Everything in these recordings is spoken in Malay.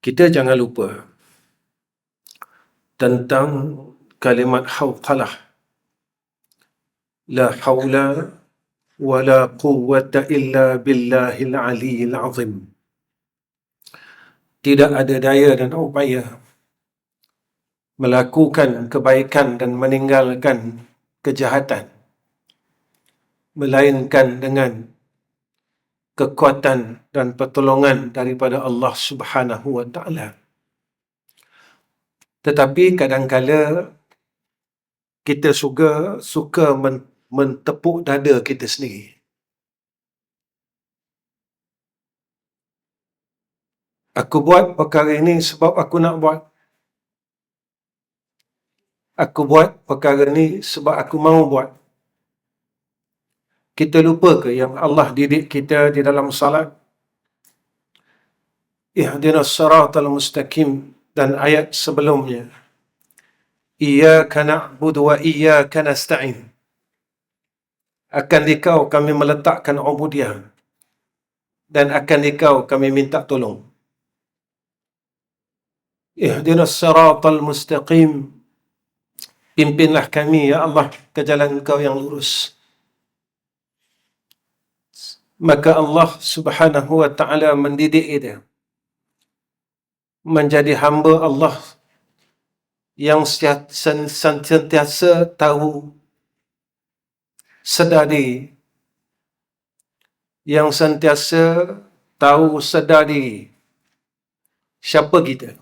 Kita jangan lupa tentang kalimat hawqalah. La hawla wa la quwwata illa billahil aliyyil azim. Tidak ada daya dan upaya melakukan kebaikan dan meninggalkan kejahatan, melainkan dengan kekuatan dan pertolongan daripada Allah Subhanahu wa Ta'ala. Tetapi kadang-kala kita suka mentepuk dada kita sendiri. Aku buat perkara ini sebab aku nak buat. Aku buat perkara ini sebab aku mahu buat. Kita lupa ke yang Allah didik kita di dalam salat? Ihdinas siratal mustaqim, dan ayat sebelumnya. Iyyaka na'budu wa iyyaka nasta'in. Akan dikau kami meletakkan ubudiyah, dan akan dikau kami minta tolong. Ihdinas siratal mustaqim. Pimpinlah kami, ya Allah, ke jalan Engkau yang lurus. Maka Allah Subhanahu wa Ta'ala mendidik dia menjadi hamba Allah yang sentiasa tahu, sedar diri, yang sentiasa tahu, sedar diri siapa kita.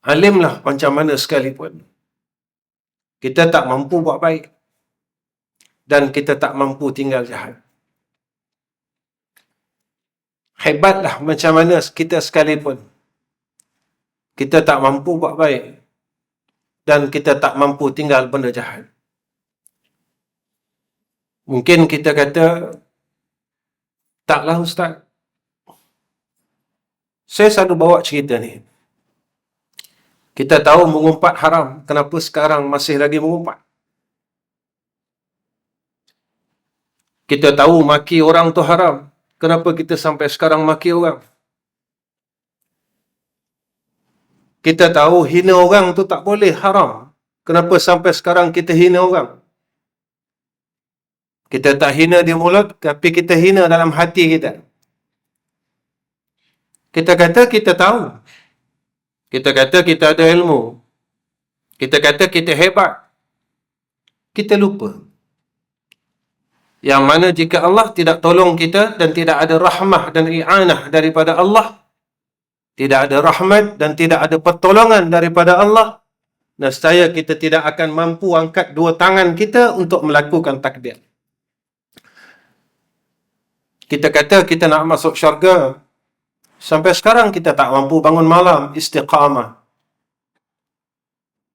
Alimlah macam mana sekalipun kita tak mampu buat baik dan kita tak mampu tinggal jahat. Hebatlah macam mana kita sekalipun kita tak mampu buat baik dan kita tak mampu tinggal benda jahat. Mungkin kita kata, taklah Ustaz, saya selalu bawa cerita ni. Kita tahu mengumpat haram, kenapa sekarang masih lagi mengumpat? Kita tahu maki orang tu haram, kenapa kita sampai sekarang maki orang? Kita tahu hina orang tu tak boleh, haram, kenapa sampai sekarang kita hina orang? Kita tak hina di mulut, tapi kita hina dalam hati kita. Kita kata kita tahu. Kita kata kita ada ilmu. Kita kata kita hebat. Kita lupa yang mana jika Allah tidak tolong kita dan tidak ada rahmah dan i'anah daripada Allah, tidak ada rahmat dan tidak ada pertolongan daripada Allah, nescaya kita tidak akan mampu angkat dua tangan kita untuk melakukan takbir. Kita kata kita nak masuk syurga, sampai sekarang kita tak mampu bangun malam istiqamah.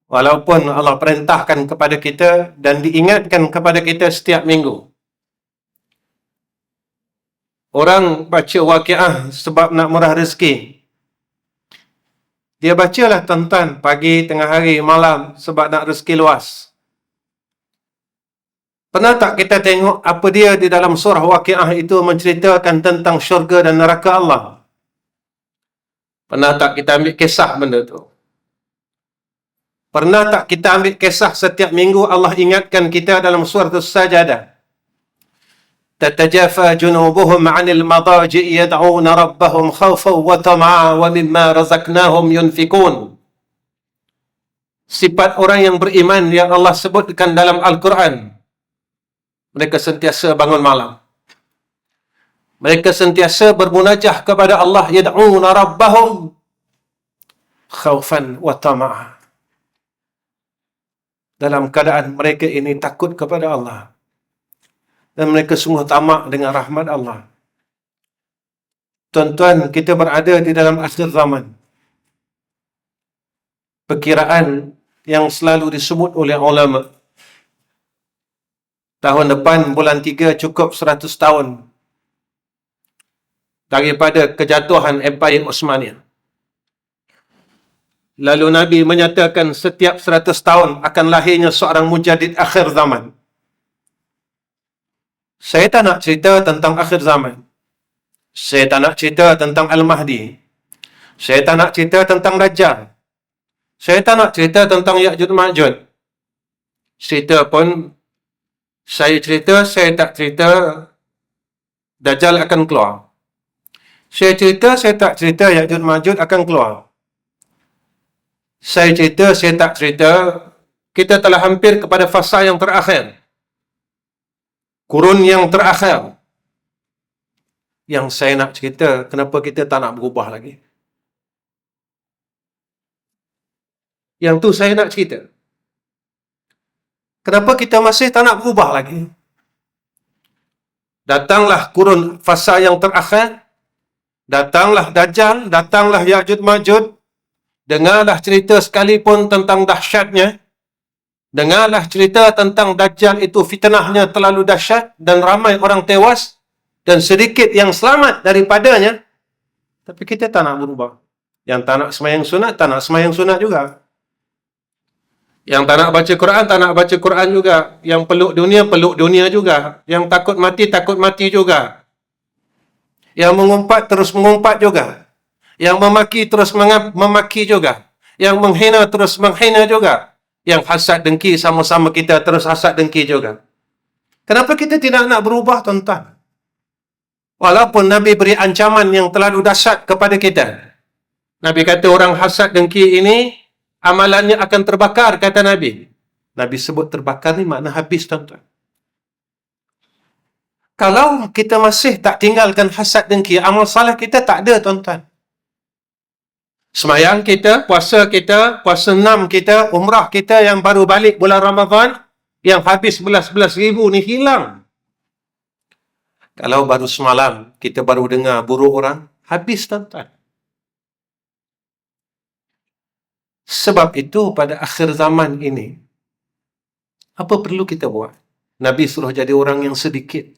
Walaupun Allah perintahkan kepada kita dan diingatkan kepada kita setiap minggu. Orang baca waqiah sebab nak murah rezeki. Dia bacalah tuan-tuan pagi, tengah hari, malam sebab nak rezeki luas. Pernah tak kita tengok apa dia di dalam surah waqiah itu menceritakan tentang syurga dan neraka Allah? Pernah tak kita ambil kisah benda tu? Pernah tak kita ambil kisah setiap minggu Allah ingatkan kita dalam surah As-Sajadah? Tatajafa junubuhum 'anil madaji' yad'una rabbahum khawfan wa tama'a wa mimma razaqnahum yunfikun. Sifat orang yang beriman yang Allah sebutkan dalam Al-Quran, mereka sentiasa bangun malam. Mereka sentiasa bermunajah kepada Allah, yad'una rabbahum khawfan wa tama'a. Dalam keadaan mereka ini takut kepada Allah dan mereka sungguh tamak dengan rahmat Allah. Tuan-tuan, kita berada di dalam akhir zaman. Perkiraan yang selalu disebut oleh ulama, tahun depan bulan 3 cukup 100 tahun daripada kejatuhan Empire Osmania. Lalu Nabi menyatakan setiap 100 tahun akan lahirnya seorang mujadid akhir zaman. Saya tak nak cerita tentang akhir zaman. Saya tak nak cerita tentang Al-Mahdi. Saya tak nak cerita tentang Dajjal. Saya tak nak cerita tentang Ya'juj Ma'juj. Cerita pun saya cerita, saya tak cerita Dajjal akan keluar. Saya cerita, saya tak cerita Ya'juj Ma'juj akan keluar. Saya cerita, saya tak cerita kita telah hampir kepada fasa yang terakhir. Kurun yang terakhir. Yang saya nak cerita, kenapa kita tak nak berubah lagi? Yang tu saya nak cerita. Kenapa kita masih tak nak berubah lagi? Datanglah kurun fasa yang terakhir. Datanglah Dajjal, datanglah Ya'juj Ma'juj. Dengarlah cerita sekalipun tentang dahsyatnya. Dengarlah cerita tentang Dajjal itu fitnahnya terlalu dahsyat dan ramai orang tewas dan sedikit yang selamat daripadanya. Tapi kita tak nak berubah. Yang tak nak sembahyang sunat, tak nak sembahyang sunat juga. Yang tak nak baca Quran, tak nak baca Quran juga. Yang peluk dunia juga. Yang takut mati juga. Yang mengumpat, terus mengumpat juga. Yang memaki, terus memaki juga. Yang menghina, terus menghina juga. Yang hasad dengki, sama-sama kita terus hasad dengki juga. Kenapa kita tidak nak berubah, tuan-tuan? Walaupun Nabi beri ancaman yang terlalu dahsyat kepada kita. Nabi kata orang hasad dengki ini, amalannya akan terbakar, kata Nabi. Nabi sebut terbakar ni makna habis, tuan-tuan. Kalau kita masih tak tinggalkan hasad dengki, amal salah kita tak ada, tuan-tuan. Semayang kita, puasa 6 kita, umrah kita yang baru balik bulan Ramadan, yang habis belas-belas ribu ni hilang. Kalau baru semalam kita baru dengar buruk orang, habis, tuan-tuan. Sebab itu pada akhir zaman ini, apa perlu kita buat? Nabi suruh jadi orang yang sedikit.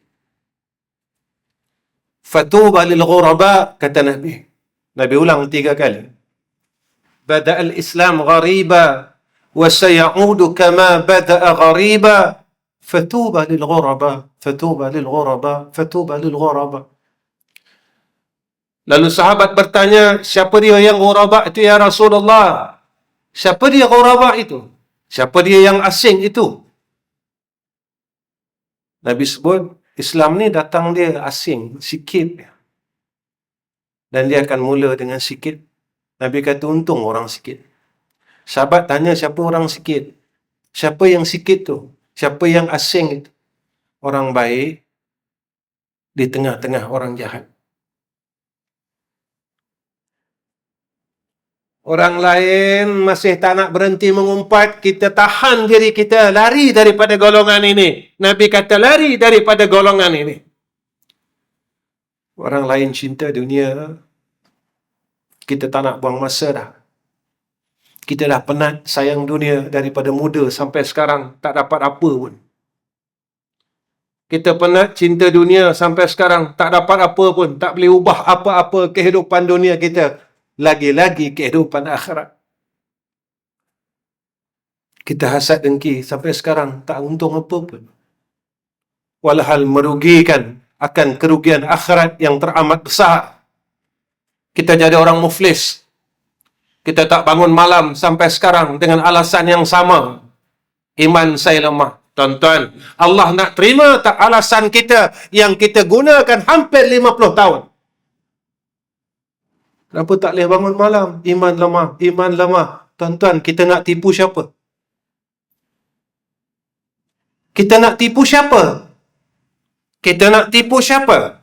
Fatuba lil ghuraba, kata Nabi. Nabi ulang 3 kali. Bada' al-Islam ghariba wa sayaudu kama bada'a ghariba. Fatuba lil ghuraba, fatuba lil ghuraba, fatuba lil ghuraba. Lalu sahabat bertanya, siapa dia yang ghuraba itu ya Rasulullah? Siapa dia ghuraba itu? Siapa dia yang asing itu? Nabi sebut, Islam ni datang dia asing, sikit. Dan dia akan mula dengan sikit. Nabi kata, untung orang sikit. Sahabat tanya, siapa orang sikit? Siapa yang sikit tu? Siapa yang asing itu? Orang baik di tengah-tengah orang jahat. Orang lain masih tak nak berhenti mengumpat, kita tahan diri kita, lari daripada golongan ini. Nabi kata, lari daripada golongan ini. Orang lain cinta dunia, kita tak nak buang masa dah. Kita dah penat sayang dunia daripada muda sampai sekarang, tak dapat apa pun. Kita penat cinta dunia sampai sekarang, tak dapat apa pun, tak boleh ubah apa-apa kehidupan dunia kita. Lagi-lagi kehidupan akhirat. Kita hasad dengki sampai sekarang, tak untung apa pun. Walhal merugikan, akan kerugian akhirat yang teramat besar. Kita jadi orang muflis. Kita tak bangun malam sampai sekarang dengan alasan yang sama. Iman saya lemah. Tuan-tuan, Allah nak terima tak alasan kita yang kita gunakan hampir 50 tahun? Kenapa tak boleh bangun malam? Iman lemah, iman lemah. Tuan-tuan, kita nak tipu siapa? Kita nak tipu siapa? Kita nak tipu siapa?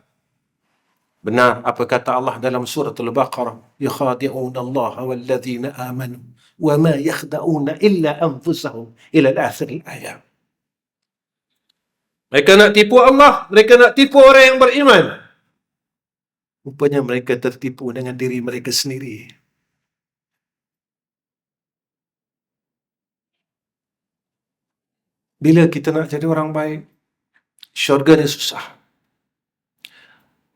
Benar apa kata Allah dalam surah Al-Baqarah, yukhadi'una Allah walladzina amanu wa ma yakhda'una illa anfusahum ila al-akhir al-ayat. Mereka nak tipu Allah, mereka nak tipu orang yang beriman. Rupanya mereka tertipu dengan diri mereka sendiri. Bila kita nak jadi orang baik, syurga ni susah.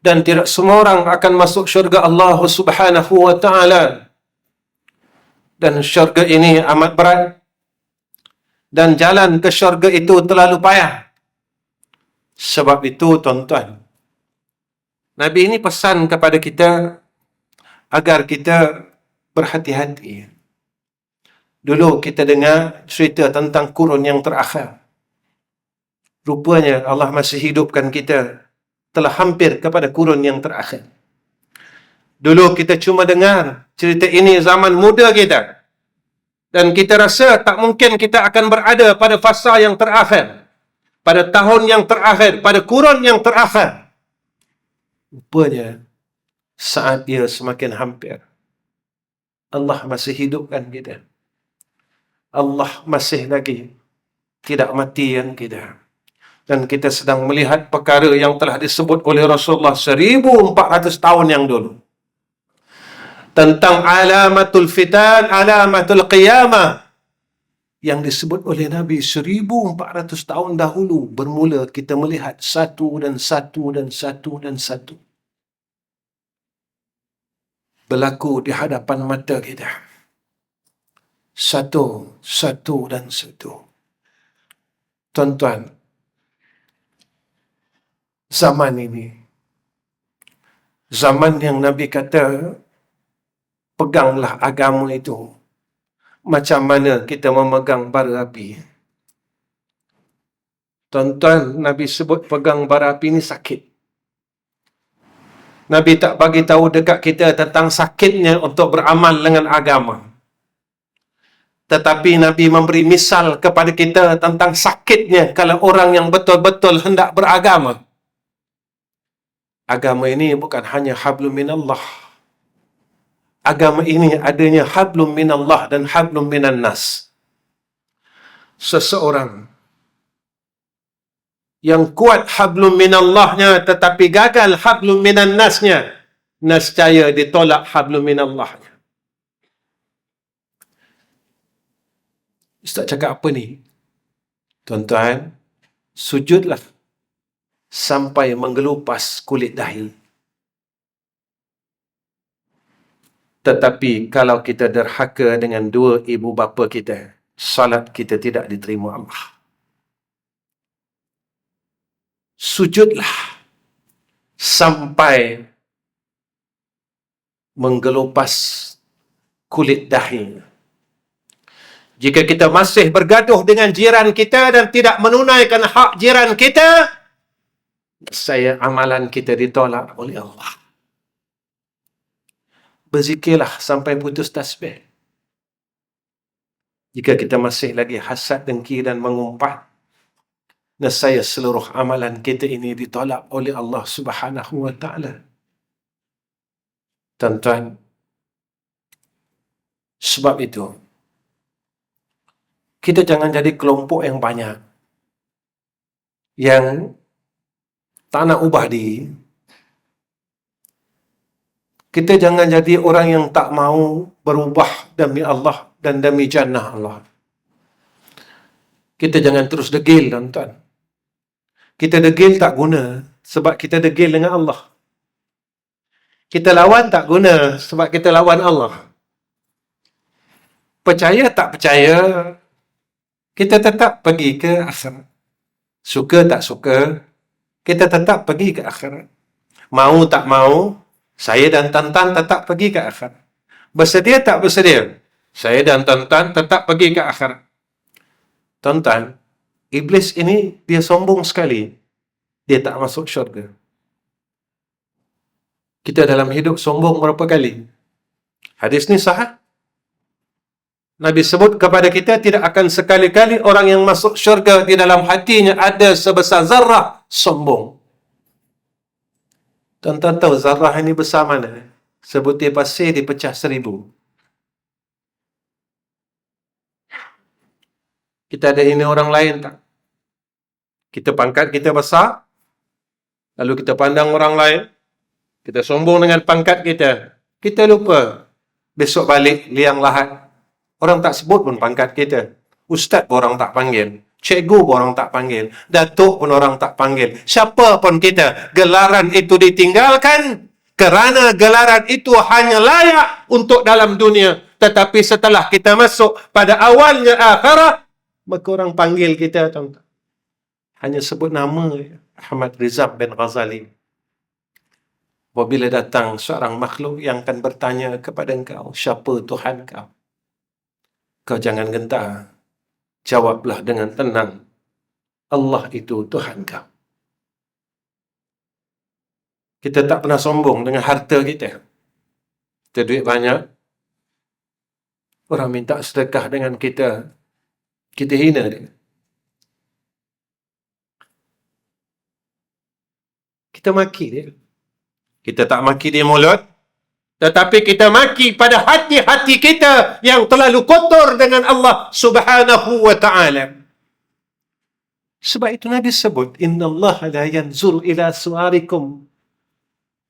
Dan tidak semua orang akan masuk syurga Allah Subhanahu wa ta'ala. Dan syurga ini amat berat. Dan jalan ke syurga itu terlalu payah. Sebab itu, tuan-tuan, Nabi ini pesan kepada kita, agar kita berhati-hati. Dulu kita dengar cerita tentang kurun yang terakhir. Rupanya Allah masih hidupkan kita telah hampir kepada kurun yang terakhir. Dulu kita cuma dengar cerita ini zaman muda kita. Dan kita rasa tak mungkin kita akan berada pada fasa yang terakhir. Pada tahun yang terakhir, pada kurun yang terakhir. Rupanya saat dia semakin hampir, Allah masih hidupkan kita. Allah masih lagi tidak matikan kita. Dan kita sedang melihat perkara yang telah disebut oleh Rasulullah 1400 tahun yang dulu. Tentang alamatul fitan, alamatul qiyamah. Yang disebut oleh Nabi 1400 tahun dahulu. Bermula kita melihat satu dan satu dan satu dan satu berlaku di hadapan mata kita. Satu, satu dan satu. Tuan-tuan, zaman ini, zaman yang Nabi kata, peganglah agama itu. Macam mana kita memegang bara api. Tuan-tuan, Nabi sebut pegang bara api ini sakit. Nabi tak bagi tahu dekat kita tentang sakitnya untuk beramal dengan agama. Tetapi Nabi memberi misal kepada kita tentang sakitnya kalau orang yang betul-betul hendak beragama. Agama ini bukan hanya hablum minallah. Agama ini adanya hablum minallah dan hablum minan nas. Seseorang yang kuat hablum minallahnya tetapi gagal hablum minan nasnya, nescaya ditolak hablum minallahnya. Ustaz cakap apa ni? Tuan-tuan, sujudlah sampai menggelupas kulit dahi. Tetapi kalau kita derhaka dengan dua ibu bapa kita, salat kita tidak diterima Allah. Sujudlah sampai menggelupas kulit dahi. Jika kita masih bergaduh dengan jiran kita dan tidak menunaikan hak jiran kita, saya amalan kita ditolak oleh Allah. Berzikirlah sampai putus tasbih. Jika kita masih lagi hasad, dengki dan mengumpat, nescaya seluruh amalan kita ini ditolak oleh Allah Subhanahu wa taala. Tuan-tuan, sebab itu kita jangan jadi kelompok yang banyak yang tak nak ubah diri. Kita jangan jadi orang yang tak mau berubah demi Allah dan demi jannah Allah. Kita jangan terus degil, tuan-tuan. Kita degil tak guna sebab kita degil dengan Allah. Kita lawan tak guna sebab kita lawan Allah. Percaya tak percaya, kita tetap pergi ke akhirat. Suka tak suka, kita tetap pergi ke akhirat. Mau tak mau, saya dan Tantan tetap pergi ke akhirat. Bersedia tak bersedia, saya dan Tantan tetap pergi ke akhirat. Tuan-tuan, iblis ini dia sombong sekali. Dia tak masuk syurga. Kita dalam hidup sombong berapa kali? Hadis ni sahih. Nabi sebut kepada kita tidak akan sekali-kali orang yang masuk syurga di dalam hatinya ada sebesar zarrah sombong. Tuan-tuan tahu zarrah ini besar mana? Sebutir pasir dipecah 1000. Kita ada ini orang lain tak? Kita pangkat kita besar, lalu kita pandang orang lain, kita sombong dengan pangkat kita. Kita lupa besok balik liang lahat. Orang tak sebut pun pangkat kita. Ustaz pun orang tak panggil. Cikgu pun orang tak panggil. Datuk pun orang tak panggil. Siapa pun kita. Gelaran itu ditinggalkan kerana gelaran itu hanya layak untuk dalam dunia. Tetapi setelah kita masuk pada awalnya akhirat, maka orang panggil kita, tuan-tuan, hanya sebut nama Ahmad Rizal bin Ghazali. Apabila datang seorang makhluk yang akan bertanya kepada engkau, siapa Tuhan kau? Kau jangan gentar. Jawablah dengan tenang. Allah itu Tuhan kau. Kita tak pernah sombong dengan harta kita. Kita duit banyak. Orang minta sedekah dengan kita. Kita hina dia. Kita maki dia. Kita tak maki dia mulut. Tetapi kita maki pada hati-hati kita yang terlalu kotor dengan Allah Subhanahu wa ta'ala. Sebab itu Nabi sebut, Inna Allah la yanzur ila suarikum.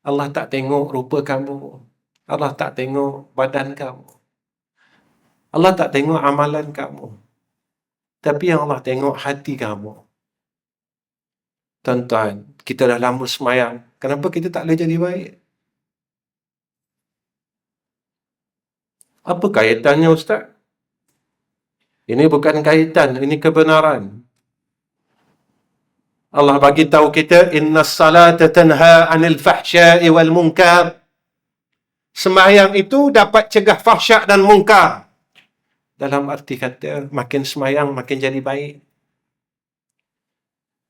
Allah tak tengok rupa kamu. Allah tak tengok badan kamu. Allah tak tengok amalan kamu. Tapi yang Allah tengok hati kamu. Tuan-tuan, kita dah lama semayang. Kenapa kita tak boleh jadi baik? Apa kaitannya Ustaz? Ini bukan kaitan, ini kebenaran. Allah bagi tahu kita, Inna salata tanha anil fahsya'i wal munkar. Semayang itu dapat cegah fahsyak dan munkar. Dalam arti kata, makin semayang, makin jadi baik.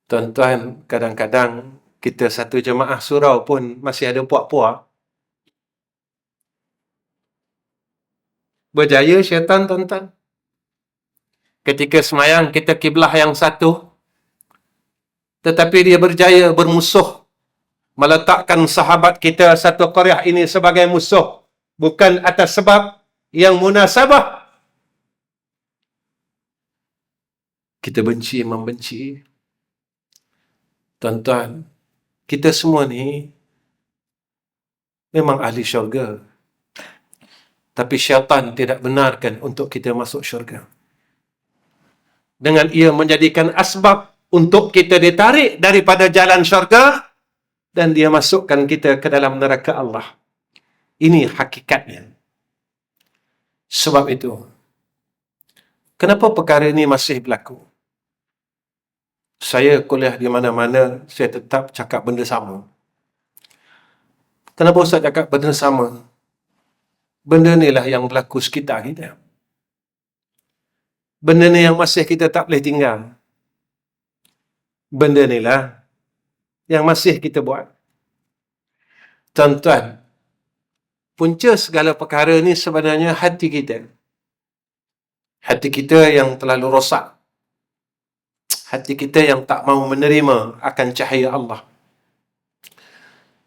Tuan-tuan, kadang-kadang kita satu jemaah surau pun masih ada puak-puak. Berjaya syaitan, tuan-tuan. Ketika semayang, kita kiblah yang satu. Tetapi dia berjaya bermusuh. Meletakkan sahabat kita satu qaryah ini sebagai musuh. Bukan atas sebab yang munasabah. Kita benci membenci. Tuan-tuan, kita semua ni memang ahli syurga. Tapi syaitan tidak benarkan untuk kita masuk syurga. Dengan ia menjadikan asbab untuk kita ditarik daripada jalan syurga dan dia masukkan kita ke dalam neraka Allah. Ini hakikatnya. Sebab itu, kenapa perkara ini masih berlaku? Saya kuliah di mana-mana, saya tetap cakap benda sama. Kenapa Ustaz cakap benda sama? Benda inilah yang berlaku sekitar kita. Benda ni yang masih kita tak boleh tinggal. Benda inilah yang masih kita buat. Tuan-tuan, punca segala perkara ni sebenarnya hati kita. Hati kita yang terlalu rosak. Hati kita yang tak mahu menerima akan cahaya Allah.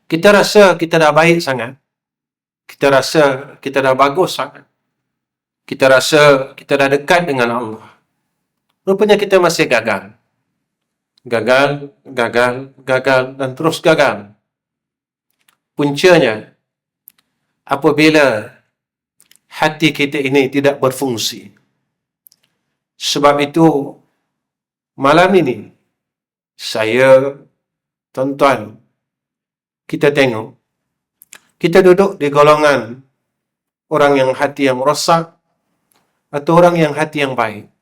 Kita rasa kita dah baik sangat. Kita rasa kita dah bagus sangat. Kita rasa kita dah dekat dengan Allah. Rupanya kita masih gagal. Gagal, gagal, gagal dan terus gagal. Puncanya, apabila hati kita ini tidak berfungsi. Sebab itu, malam ini, saya, tuan-tuan, kita tengok, kita duduk di golongan orang yang hati yang rosak atau orang yang hati yang baik.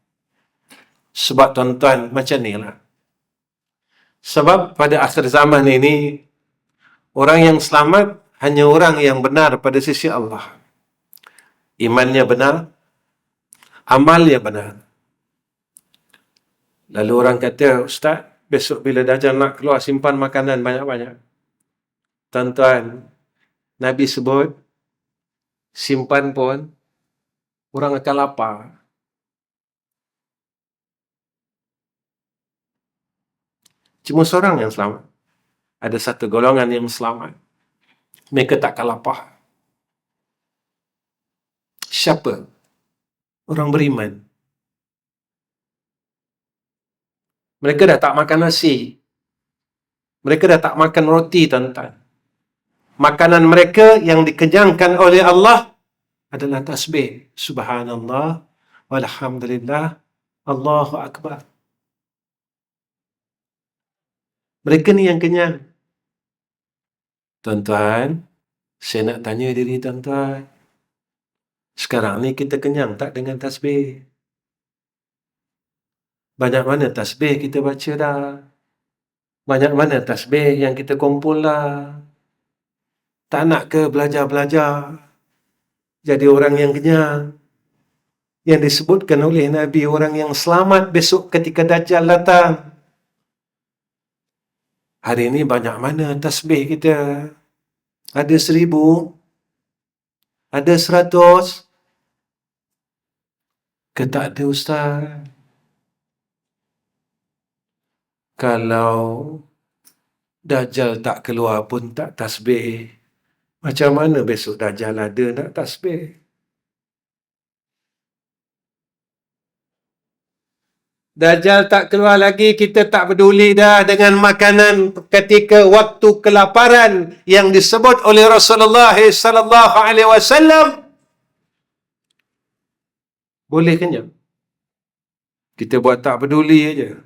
Sebab tuan-tuan, macam ni lah. Sebab pada akhir zaman ini, orang yang selamat hanya orang yang benar pada sisi Allah. Imannya benar, amalnya benar. Lalu orang kata, Ustaz, besok bila Dajjal nak keluar, simpan makanan banyak-banyak. Tuan-tuan, Nabi sebut, simpan pun, orang akan lapar. Cuma seorang yang selamat. Ada satu golongan yang selamat. Mereka takkan lapar. Siapa? Orang beriman. Mereka dah tak makan nasi. Mereka dah tak makan roti, tuan-tuan. Makanan mereka yang dikenyangkan oleh Allah adalah tasbih. Subhanallah, walhamdulillah, Allahu Akbar. Mereka ni yang kenyang. Tuan-tuan, saya nak tanya diri tuan-tuan. Sekarang ni kita kenyang tak dengan tasbih? Banyak mana tasbih kita baca dah? Banyak mana tasbih yang kita kumpul dah? Tak nak ke belajar-belajar jadi orang yang kenyang, yang disebutkan oleh Nabi orang yang selamat besok ketika Dajjal datang. Hari ini banyak mana tasbih kita? Ada 1000, ada 100, ke tak ada ustaz? Kalau Dajjal tak keluar pun tak tasbih, macam mana besok Dajjal ada nak tasbih? Dajjal tak keluar lagi, kita tak peduli dah dengan makanan ketika waktu kelaparan yang disebut oleh Rasulullah sallallahu alaihi wasallam. Boleh kenyang. Kita buat tak peduli aja.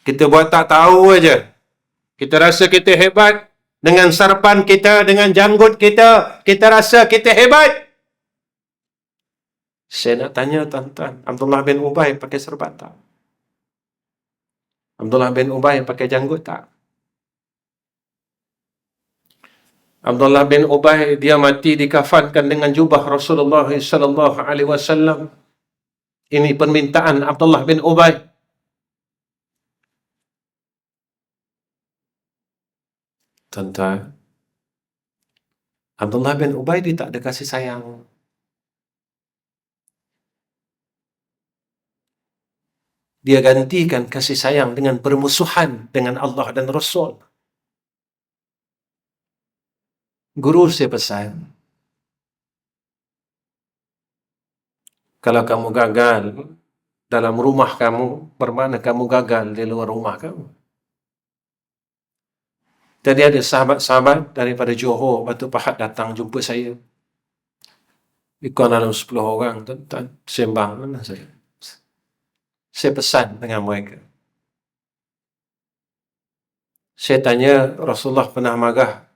Kita buat tak tahu aja. Kita rasa kita hebat dengan sarapan kita, dengan janggut kita. Kita rasa kita hebat. Saya nak tanya tuan-tuan, Abdullah bin Ubay pakai serban tak? Abdullah bin Ubay pakai janggut tak? Abdullah bin Ubay dia mati dikafankan dengan jubah Rasulullah sallallahu alaihi wasallam. Ini permintaan Abdullah bin Ubay. Tuan-tuan, Abdullah bin Ubay dia tak ada kasih sayang. Dia gantikan kasih sayang dengan permusuhan dengan Allah dan Rasul. Guru saya pesan, kalau kamu gagal dalam rumah kamu, bermakna kamu gagal di luar rumah kamu. Tadi ada sahabat-sahabat daripada Johor, Batu Pahat datang jumpa saya. Ikut dalam 10 orang, tuan-tuan, sembang mana saya. Saya pesan dengan mereka. Saya tanya, Rasulullah pernah marah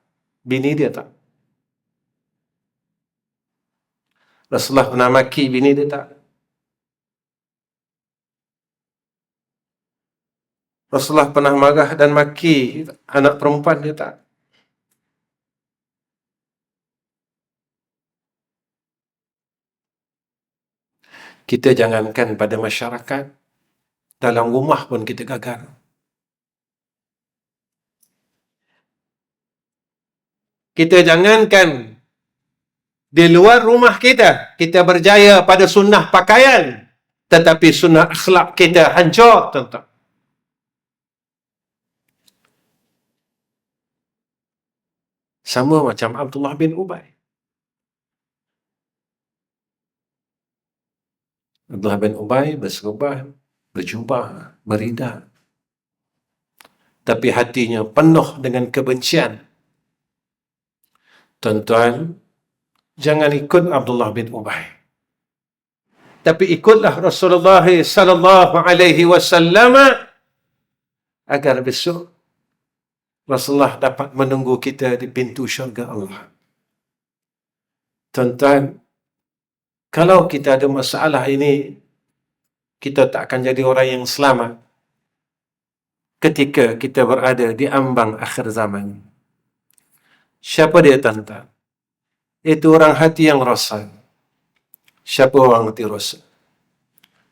bini dia tak? Rasulullah pernah maki bini dia tak? Rasulullah pernah marah dan maki anak perempuan dia tak? Kita jangankan pada masyarakat, dalam rumah pun kita gagal. Kita jangankan di luar rumah kita berjaya pada sunnah pakaian, tetapi sunnah akhlak kita hancur, tuan-tuan. Sama macam Abdullah bin Ubay. Abdullah bin Ubay berserban, berjubah, berridar, tapi hatinya penuh dengan kebencian. Tuan-tuan, jangan ikut Abdullah bin Ubay, tapi ikutlah Rasulullah sallallahu alaihi wasallam agar besok Rasulullah dapat menunggu kita di pintu syurga Allah. Tuan-tuan, kalau kita ada masalah ini, kita tak akan jadi orang yang selamat ketika kita berada di ambang akhir zaman. Siapa dia, tuan-tuan? Itu orang hati yang rosak. Siapa orang hati rosak?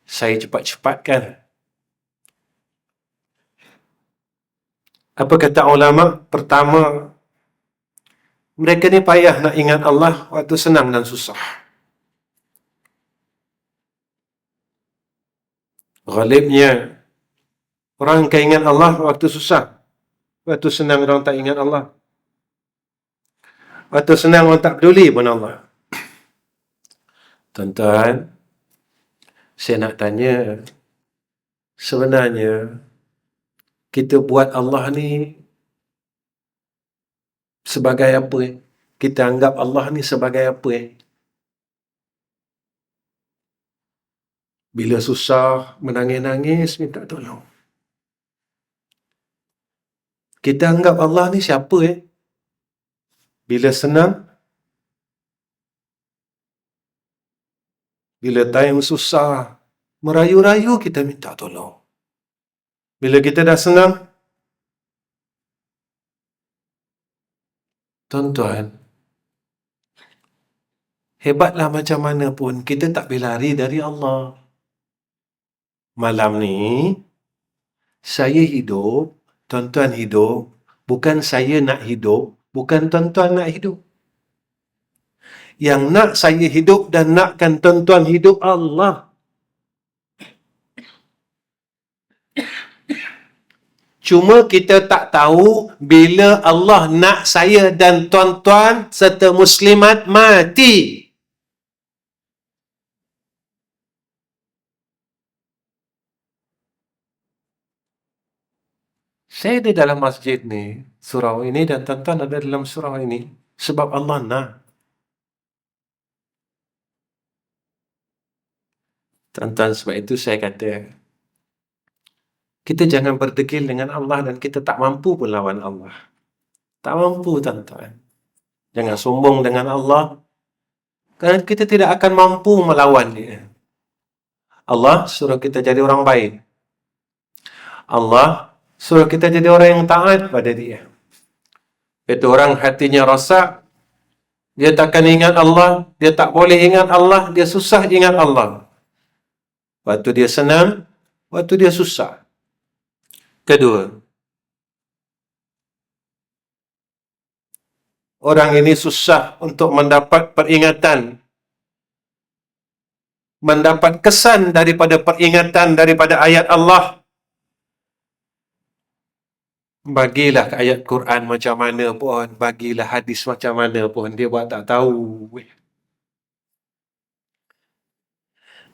Saya cepat-cepatkan. Apa kata ulama? Pertama, mereka ni payah nak ingat Allah waktu senang dan susah. Ghalibnya, orang akan ingat Allah waktu susah. Waktu senang orang tak ingat Allah. Waktu senang orang tak peduli pun Allah. Tuan-tuan, saya nak tanya, sebenarnya kita buat Allah ni sebagai apa? Kita anggap Allah ni sebagai apa? Bila susah, menangis-nangis, minta tolong. Kita anggap Allah ni siapa? Bila senang, bila time susah, merayu-rayu kita minta tolong. Bila kita dah senang, tuan-tuan, Hebatlah macam mana pun, kita tak boleh lari dari Allah. Malam ni, saya hidup, tuan-tuan hidup, bukan saya nak hidup, bukan tuan-tuan nak hidup. Yang nak saya hidup dan nakkan tuan-tuan hidup Allah. Cuma kita tak tahu bila Allah nak saya dan tuan-tuan serta muslimat mati. Saya ada dalam masjid ni, surau ini, dan tuan-tuan ada dalam surau ini sebab Allah nak. Tuan-tuan, sebab itu saya kata, kita jangan berdegil dengan Allah dan kita tak mampu pun lawan Allah. Tak mampu, tuan-tuan. Jangan sombong dengan Allah, kerana kita tidak akan mampu melawan dia. Allah suruh kita jadi orang baik. Allah suruh kita jadi orang yang taat pada dia. Itu orang hatinya rosak, dia takkan ingat Allah, dia tak boleh ingat Allah, dia susah ingat Allah. Waktu dia senang, waktu dia susah. Kedua, orang ini susah untuk mendapat peringatan, mendapat kesan daripada peringatan daripada ayat Allah. Bagilah ayat Quran macam mana pun, bagilah hadis macam mana pun, dia buat tak tahu.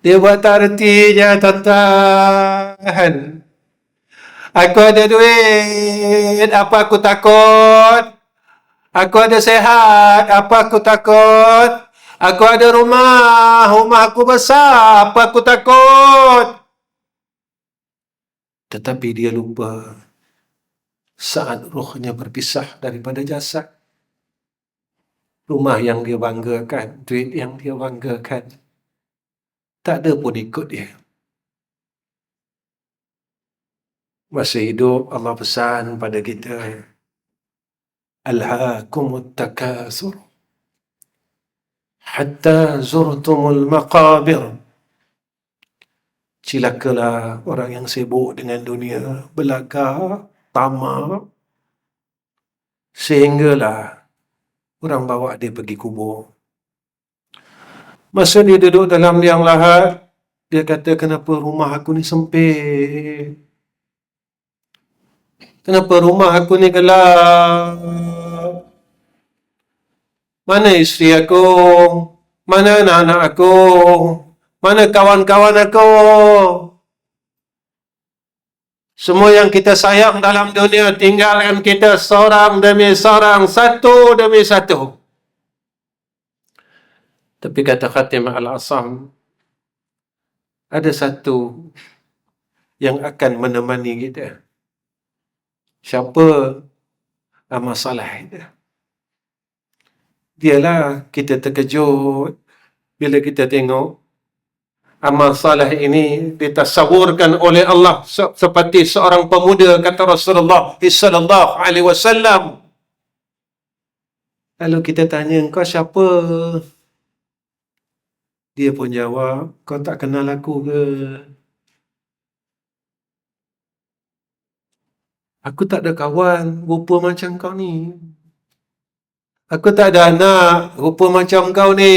Dia buat tak reti je, tuan-tuan. Aku ada duit, apa aku takut? Aku ada sehat, apa aku takut? Aku ada rumah, rumah aku besar, apa aku takut? Tetapi dia lupa saat rohnya berpisah daripada jasad. Rumah yang dia banggakan, duit yang dia banggakan, tak ada pun ikut dia. Masa hidup, Allah pesan pada kita, Alhaakumut takasur hatta zurtumul maqabir. Cilakalah orang yang sibuk dengan dunia, belagak, tamak, sehinggalah orang bawa dia pergi kubur. Masa dia duduk dalam liang lahat, dia kata, kenapa rumah aku ni sempit? Kenapa rumah aku ni gelap? Mana isteri aku? Mana anak-anak aku? Mana kawan-kawan aku? Semua yang kita sayang dalam dunia tinggalkan kita seorang demi seorang, satu demi satu. Tapi kata Khatim Al-Asam, ada satu yang akan menemani kita. Siapa? Amal saleh kita. Dialah kita terkejut bila kita tengok amal saleh ini ditasawurkan oleh Allah seperti seorang pemuda, kata Rasulullah sallallahu alaihi wasallam. Lalu kita tanya, engkau siapa? Dia pun jawab, kau tak kenal aku ke? Aku tak ada kawan rupa macam kau ni. Aku tak ada anak rupa macam kau ni.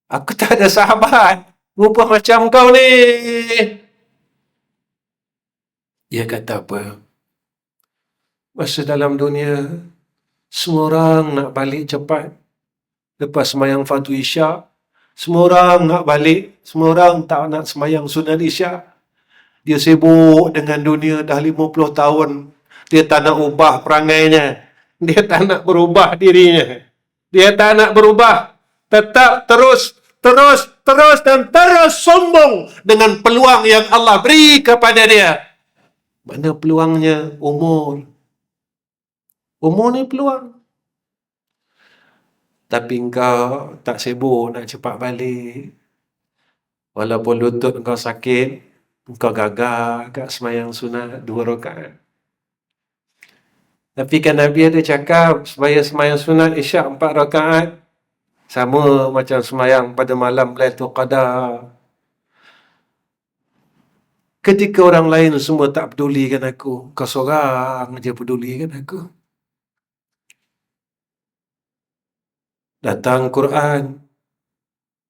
Aku tak ada sahabat rupa macam kau ni. Dia kata apa? Masa dalam dunia, semua orang nak balik cepat. Lepas semayang fardu isyak, semua orang nak balik. Semua orang tak nak semayang sunat isyak. Dia sibuk dengan dunia dah 50 tahun. Dia tak nak ubah perangainya. Dia tak nak berubah dirinya. Dia tak nak berubah. Tetap terus dan terus sombong dengan peluang yang Allah beri kepada dia. Mana peluangnya? Umur. Umur ni peluang. Tapi engkau tak sibuk nak cepat balik. Walaupun lutut engkau sakit, engkau gagal kat semayang sunat 2 rakaat. Tapi kan Nabi ada cakap supaya semayang sunat isyak 4 rakaat, Sama macam semayang pada malam Lailatul Qadar. Ketika orang lain semua tak pedulikan aku, kau seorang je pedulikan aku. Datang Quran.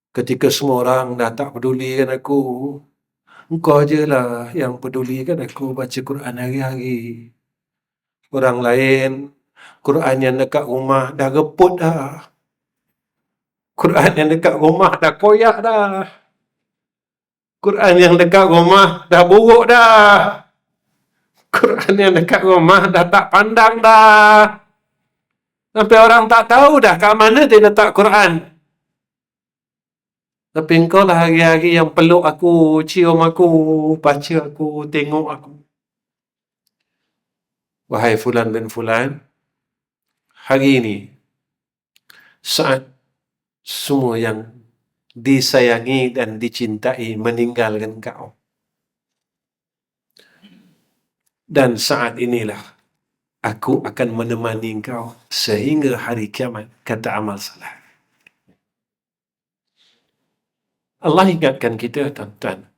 Ketika semua orang dah tak pedulikan aku, engkau je lah yang pedulikan aku baca Quran hari-hari. Orang lain, Quran yang dekat rumah dah reput dah. Quran yang dekat rumah dah koyak dah. Quran yang dekat rumah dah buruk dah. Quran yang dekat rumah dah tak pandang dah. Sampai orang tak tahu dah kat mana dia letak Quran. Tapi engkau lah hari-hari yang peluk aku, cium aku, baca aku, tengok aku. Wahai Fulan bin Fulan, hari ini saat semua yang disayangi dan dicintai meninggalkan kau. Dan saat inilah aku akan menemani kau sehingga hari kiamat, kata amal saleh. Allah ingatkan kita, tuan-tuan,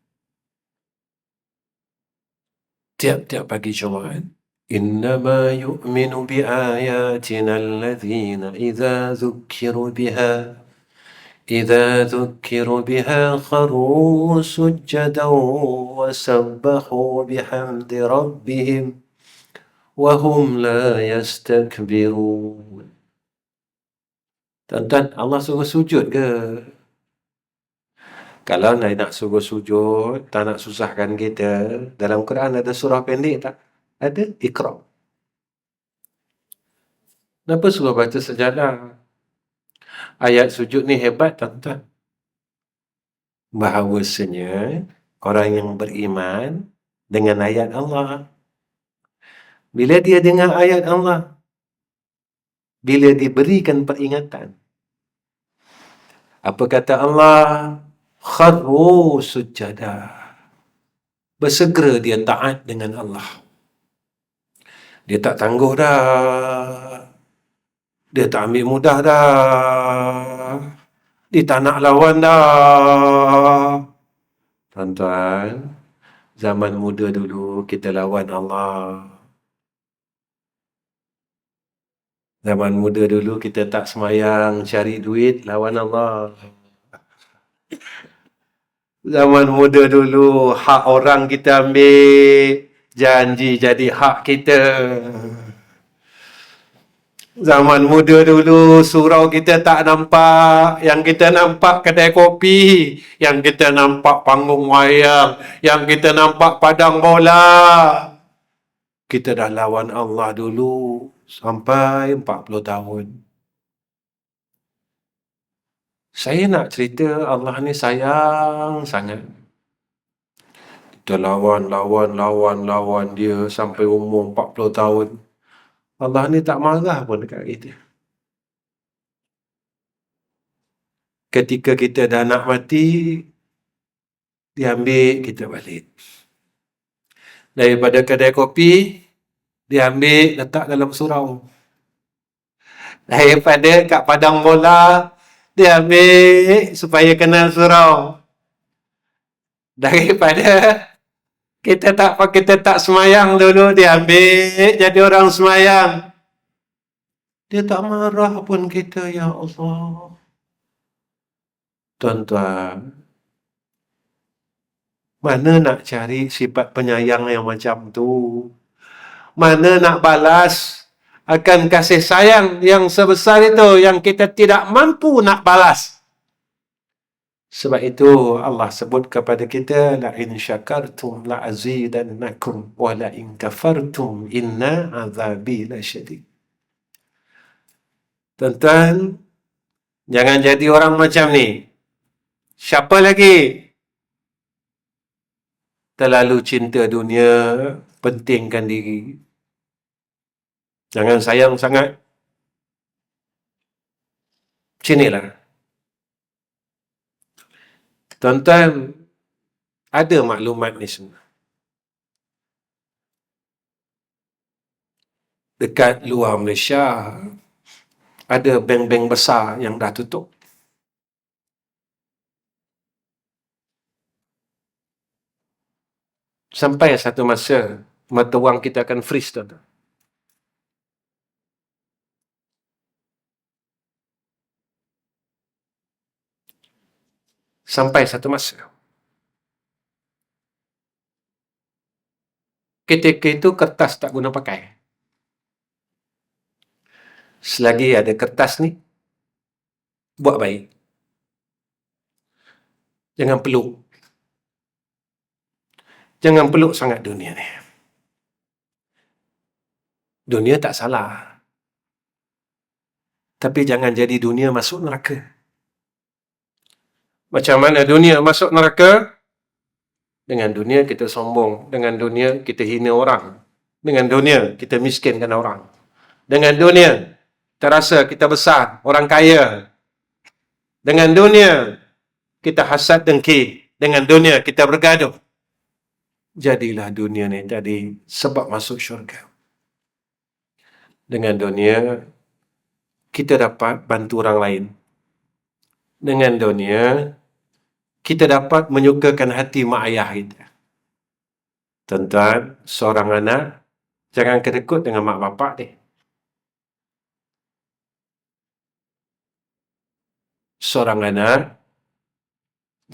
tiap-tiap pagi Jumaat. إنما يؤمن بآياتنا الذين إذا ذكروا بها خروا سجدا وسبحوا بحمد ربهم وهم لا يستكبرون. Tuan-tuan, Allah suruh sujud ke? Kalau nak suruh sujud, tak nak susahkan kita, dalam Quran ada surah pendek tak? Ada, Iqra. Kenapa suruh baca sejadah? Ayat sujud ni hebat, tuan-tuan. Bahawasanya orang yang beriman dengan ayat Allah, bila dia dengar ayat Allah, bila diberikan peringatan, apa kata Allah? Kharru sujada. Bersegera dia taat dengan Allah. Dia tak tangguh dah. Dia tak ambil mudah dah. Dia tak nak lawan dah. Tuan-tuan, zaman muda dulu kita lawan Allah. Zaman muda dulu kita tak semayang cari duit, lawan Allah. Zaman muda dulu hak orang kita ambil, janji jadi hak kita. Zaman muda dulu surau kita tak nampak, yang kita nampak kedai kopi, yang kita nampak panggung wayang, yang kita nampak padang bola. Kita dah lawan Allah dulu sampai 40 tahun. Saya nak cerita Allah ni sayang sangat. Kita lawan dia sampai umur 40 tahun. Allah ni tak marah pun dekat kita. Ketika kita dah nak mati, dia ambil kita balik. Daripada kedai kopi, dia ambil letak dalam surau. Daripada kat padang bola, dia ambil supaya kenal surau. Daripada kita tak semayang dulu, dia ambil jadi orang semayang. Dia tak marah pun kita, ya Allah. Tuan-tuan, mana nak cari sifat penyayang yang macam tu? Mana nak balas akan kasih sayang yang sebesar itu yang kita tidak mampu nak balas? Sebab itu Allah sebut kepada kita, la in syakartum la azidannakum wa la in kafartum inna azabi lasyadid. Tuan-tuan, jangan jadi orang macam ni. Siapa lagi? Terlalu cinta dunia, pentingkan diri. Jangan sayang sangat. Sinilah. Tuan-tuan, ada maklumat ni semua. Dekat luar Malaysia, ada bank-bank besar yang dah tutup. Sampai satu masa mata wang kita akan freeze, tuan-tuan. Sampai satu masa. Ketika itu kertas tak guna pakai. Selagi ada kertas ni, buat baik. Jangan peluk. Jangan peluk sangat dunia ni. Dunia tak salah. Tapi jangan jadi dunia masuk neraka. Macam mana dunia masuk neraka? Dengan dunia kita sombong. Dengan dunia kita hina orang. Dengan dunia kita miskinkan orang. Dengan dunia kita rasa kita besar, orang kaya. Dengan dunia kita hasad dengki. Dengan dunia kita bergaduh. Jadilah dunia ni jadi sebab masuk syurga. Dengan dunia kita dapat bantu orang lain. Dengan dunia kita dapat menyukakan hati mak ayah kita. Tuan-tuan, seorang anak jangan kedekut dengan mak bapak dia. Seorang anak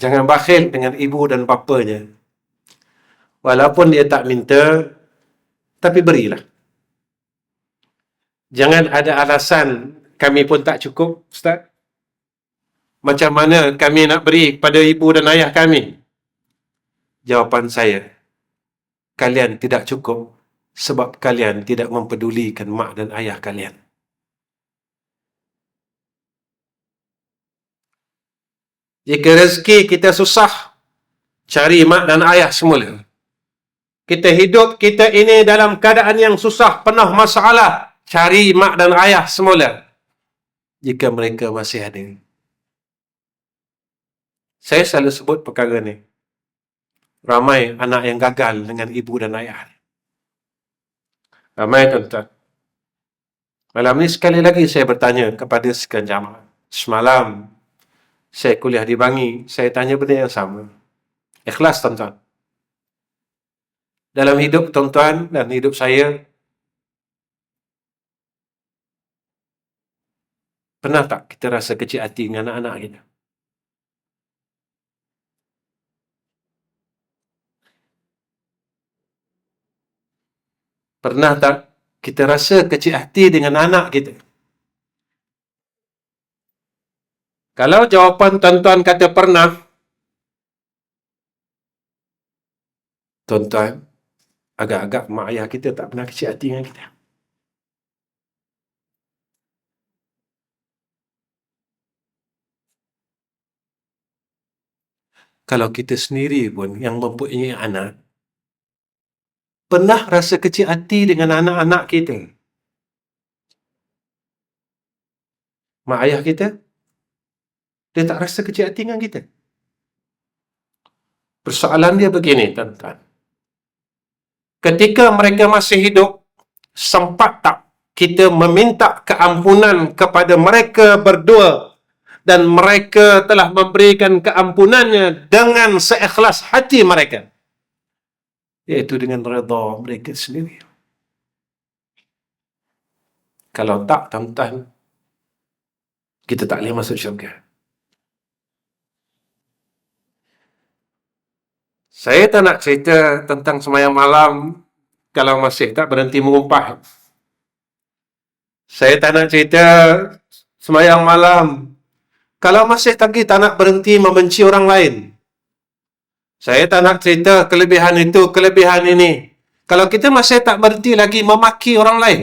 jangan bakhil dengan ibu dan bapanya. Walaupun dia tak minta, tapi berilah. Jangan ada alasan kami pun tak cukup, Ustaz. Macam mana kami nak beri kepada ibu dan ayah kami? Jawapan saya, kalian tidak cukup sebab kalian tidak mempedulikan mak dan ayah kalian. Jika rezeki kita susah, cari mak dan ayah semula. Kita hidup kita ini dalam keadaan yang susah, penuh masalah, cari mak dan ayah semula. Jika mereka masih ada. Saya selalu sebut perkara ni. Ramai anak yang gagal dengan ibu dan ayah. Ramai, tuan-tuan. Malam ni sekali lagi saya bertanya kepada sekalian jamaah. Semalam saya kuliah di Bangi, saya tanya benda yang sama. Ikhlas, tuan-tuan. Dalam hidup tuan-tuan dan hidup saya, pernah tak kita rasa kecil hati dengan anak-anak kita? Pernah tak kita rasa kecil hati dengan anak kita? Kalau jawapan tuan-tuan kata pernah, tuan-tuan, agak-agak mak ayah kita tak pernah kecil hati dengan kita. Kalau kita sendiri pun yang mempunyai anak, pernah rasa kecil hati dengan anak-anak kita? Mak ayah kita, dia tak rasa kecil hati dengan kita. Persoalan dia begini, tuan-tuan. Ketika mereka masih hidup, sempat tak kita meminta keampunan kepada mereka berdua dan mereka telah memberikan keampunannya dengan seikhlas hati mereka, iaitu dengan redha mereka sendiri. Kalau tak, tuan-tuan, kita tak boleh masuk syurga. Saya tak nak cerita tentang sembahyang malam kalau masih tak berhenti mengumpah. Saya tak nak cerita sembahyang malam kalau masih lagi tak nak berhenti membenci orang lain. Saya tak nak cerita kelebihan itu, kelebihan ini, kalau kita masih tak berhenti lagi memaki orang lain.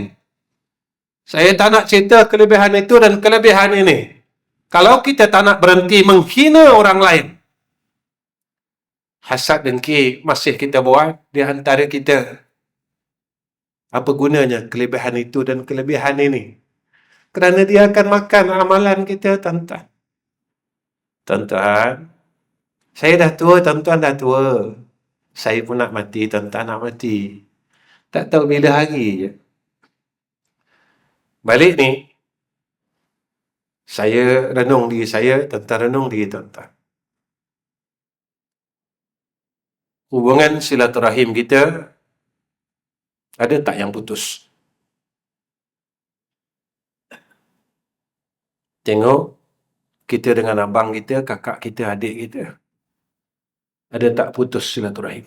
Saya tak nak cerita kelebihan itu dan kelebihan ini, kalau kita tak nak berhenti menghina orang lain. Hasad dengki masih kita buat di antara kita. Apa gunanya kelebihan itu dan kelebihan ini? Kerana dia akan makan amalan kita, tuan-tuan. Tuan-tuan, saya dah tua, tuan-tuan dah tua. Saya pun nak mati, tuan-tuan nak mati. Tak tahu bila hari je. Balik ni, saya renung diri saya, tuan-tuan renung diri tuan-tuan. hubungan silaturahim kita ada tak yang putus? Tengok kita dengan abang kita, kakak kita, adik kita. Ada tak putus silaturahim?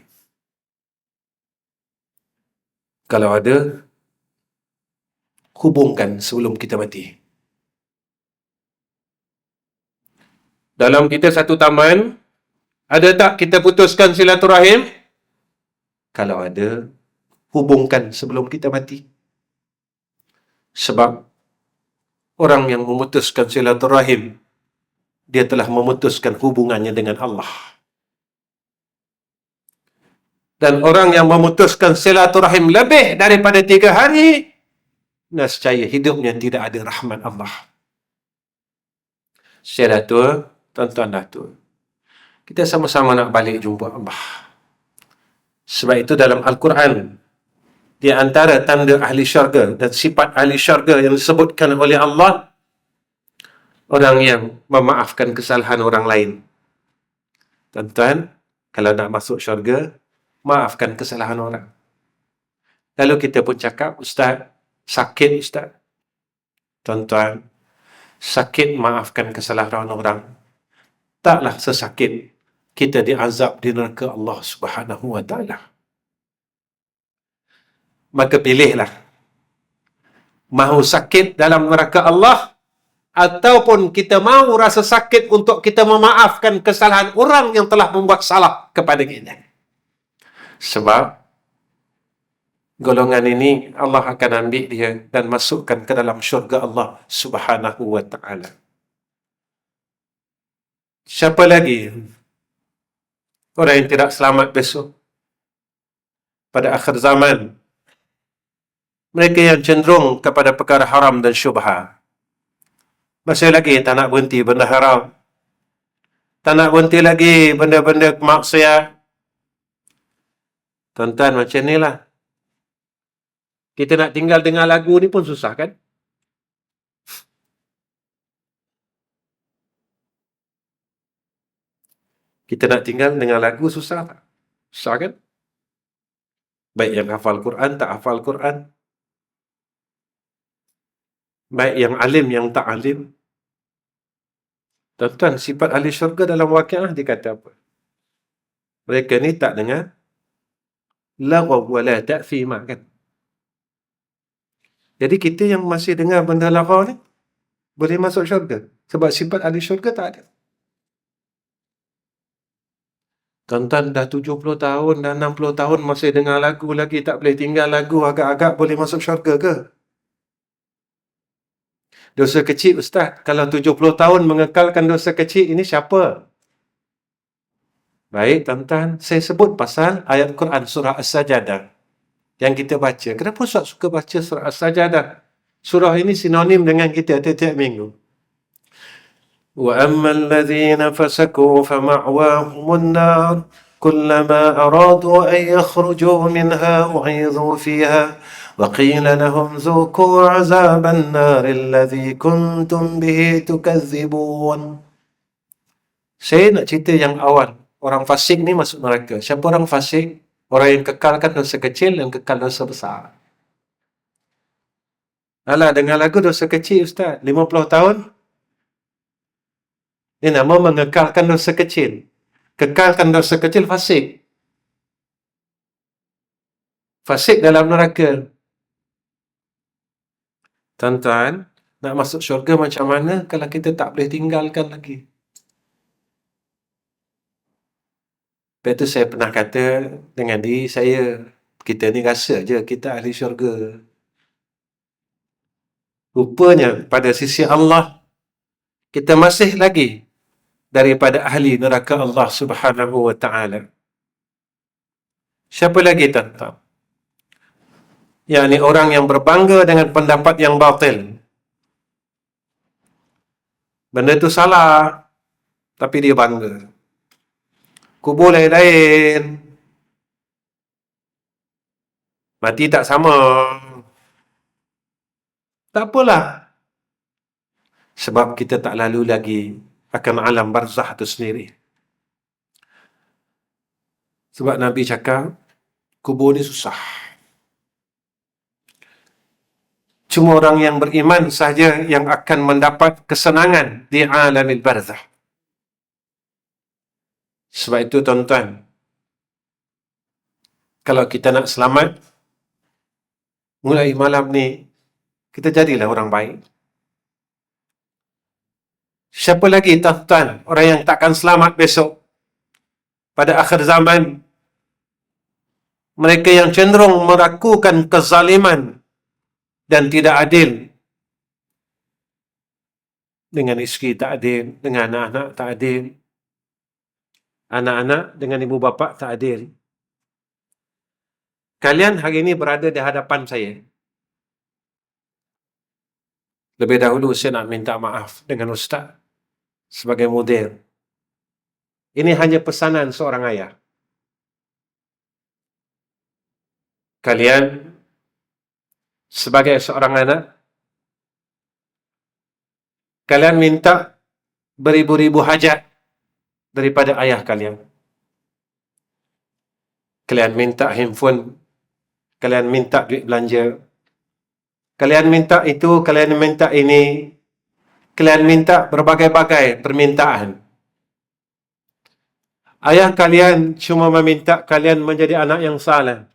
Kalau ada, hubungkan sebelum kita mati. Dalam kita satu taman, ada tak kita putuskan silaturahim? Kalau ada, hubungkan sebelum kita mati. Sebab orang yang memutuskan silaturahim, dia telah memutuskan hubungannya dengan Allah. Dan orang yang memutuskan silaturahim lebih daripada 3 hari, nescaya hidupnya tidak ada rahmat Allah. Saya dah tua, tuan-tuan dah tua. Kita sama-sama nak balik jumpa Allah. Sebab itu dalam Al-Quran, di antara tanda ahli syurga dan sifat ahli syurga yang disebutkan oleh Allah, orang yang memaafkan kesalahan orang lain. Tuan-tuan, kalau nak masuk syurga, maafkan kesalahan orang. Lalu kita pun cakap, Ustaz, sakit Ustaz. Tuan-tuan, sakit maafkan kesalahan orang. Taklah sesakit kita diazab di neraka Allah Subhanahu wa taala. Maka pilihlah, mahu sakit dalam neraka Allah ataupun kita mahu rasa sakit untuk kita memaafkan kesalahan orang yang telah membuat salah kepada kita. Sebab golongan ini Allah akan ambil dia dan masukkan ke dalam syurga Allah Subhanahu wa taala. Siapa lagi orang yang tidak selamat besok pada akhir zaman? Mereka yang cenderung kepada perkara haram dan syubhat. Masih lagi tak nak berhenti benda haram, tak nak berhenti lagi benda-benda maksiat. Tuan-tuan, macam ni lah. Kita nak tinggal dengar lagu ni pun susah kan? Kita nak tinggal dengar lagu susah tak? Susah kan? Baik yang hafal Quran, tak hafal Quran. Baik yang alim, yang tak alim. Tuan-tuan, sifat ahli syurga dalam waqiah dia kata apa? Mereka ni tak dengar laghaw wala ta'thima kan? Jadi kita yang masih dengar benda laghaw ni boleh masuk syurga. Sebab sifat ahli syurga tak ada. Tuan-tuan dah 70 tahun, dah 60 tahun masih dengar lagu lagi, tak boleh tinggal lagu, agak-agak boleh masuk syurga ke? Dosa kecil Ustaz, kalau 70 tahun mengekalkan dosa kecil ini siapa? Baik tuan-tuan, saya sebut pasal ayat Quran surah As-Sajadah yang kita baca. Kenapa Ustaz suka baca surah As-Sajadah? Surah ini sinonim dengan kita tiap-tiap minggu. وَأَمَّا الَّذِينَ فَسَقُوا فَمَأْوَاهُمُ النَّارُ كُلَّمَا أَرَادُوا أَن يَخْرُجُوا مِنْهَا أُعِيذُوا فِيهَا وَقِيلَ لَهُمْ ذُوقُوا عَذَابَ النَّارِ الَّذِي كُنْتُمْ بِهِ تُكَذِّبُونَ. Saya nak cerita yang awal. Orang fasik ni masuk neraka. Siapa orang fasik? Orang yang kekalkan dosa kecil dan kekal dosa besar. Alah, dengar lagu dosa kecil Ustaz, 50 tahun. Ini nama mengekalkan dosa kecil. Kekalkan dosa kecil fasik. Fasik dalam neraka. Tuan-tuan, nak masuk syurga macam mana kalau kita tak boleh tinggalkan lagi? Lepas tu saya pernah kata dengan diri saya, kita ni rasa je kita ahli syurga. Rupanya pada sisi Allah, kita masih lagi daripada ahli neraka Allah Subhanahu wa ta'ala. Siapa lagi tuan-tuan? Yakni orang yang berbangga dengan pendapat yang batil. Benda itu salah, tapi dia bangga. Kubur lain-lain, mati tak sama. Tak apalah. Sebab kita tak lalu lagi akan alam barzah itu sendiri. Sebab Nabi cakap, kubur ni susah. Cuma orang yang beriman sahaja yang akan mendapat kesenangan di alamil barzah. Sebab itu tuan-tuan, kalau kita nak selamat, mulai malam ni, kita jadilah orang baik. Siapa lagi tuan-tuan, orang yang takkan selamat besok? Pada akhir zaman, mereka yang cenderung melakukan kezaliman dan tidak adil. Dengan isteri tak adil, dengan anak-anak tak adil, anak-anak dengan ibu bapa tak adil. Kalian hari ini berada di hadapan saya. Lebih dahulu saya nak minta maaf dengan Ustaz sebagai mudir. Ini hanya pesanan seorang ayah. Kalian sebagai seorang anak, kalian minta beribu-ribu hajat daripada ayah kalian. Kalian minta handphone, kalian minta duit belanja, kalian minta itu, kalian minta ini, kalian minta berbagai-bagai permintaan. Ayah kalian cuma meminta kalian menjadi anak yang saleh.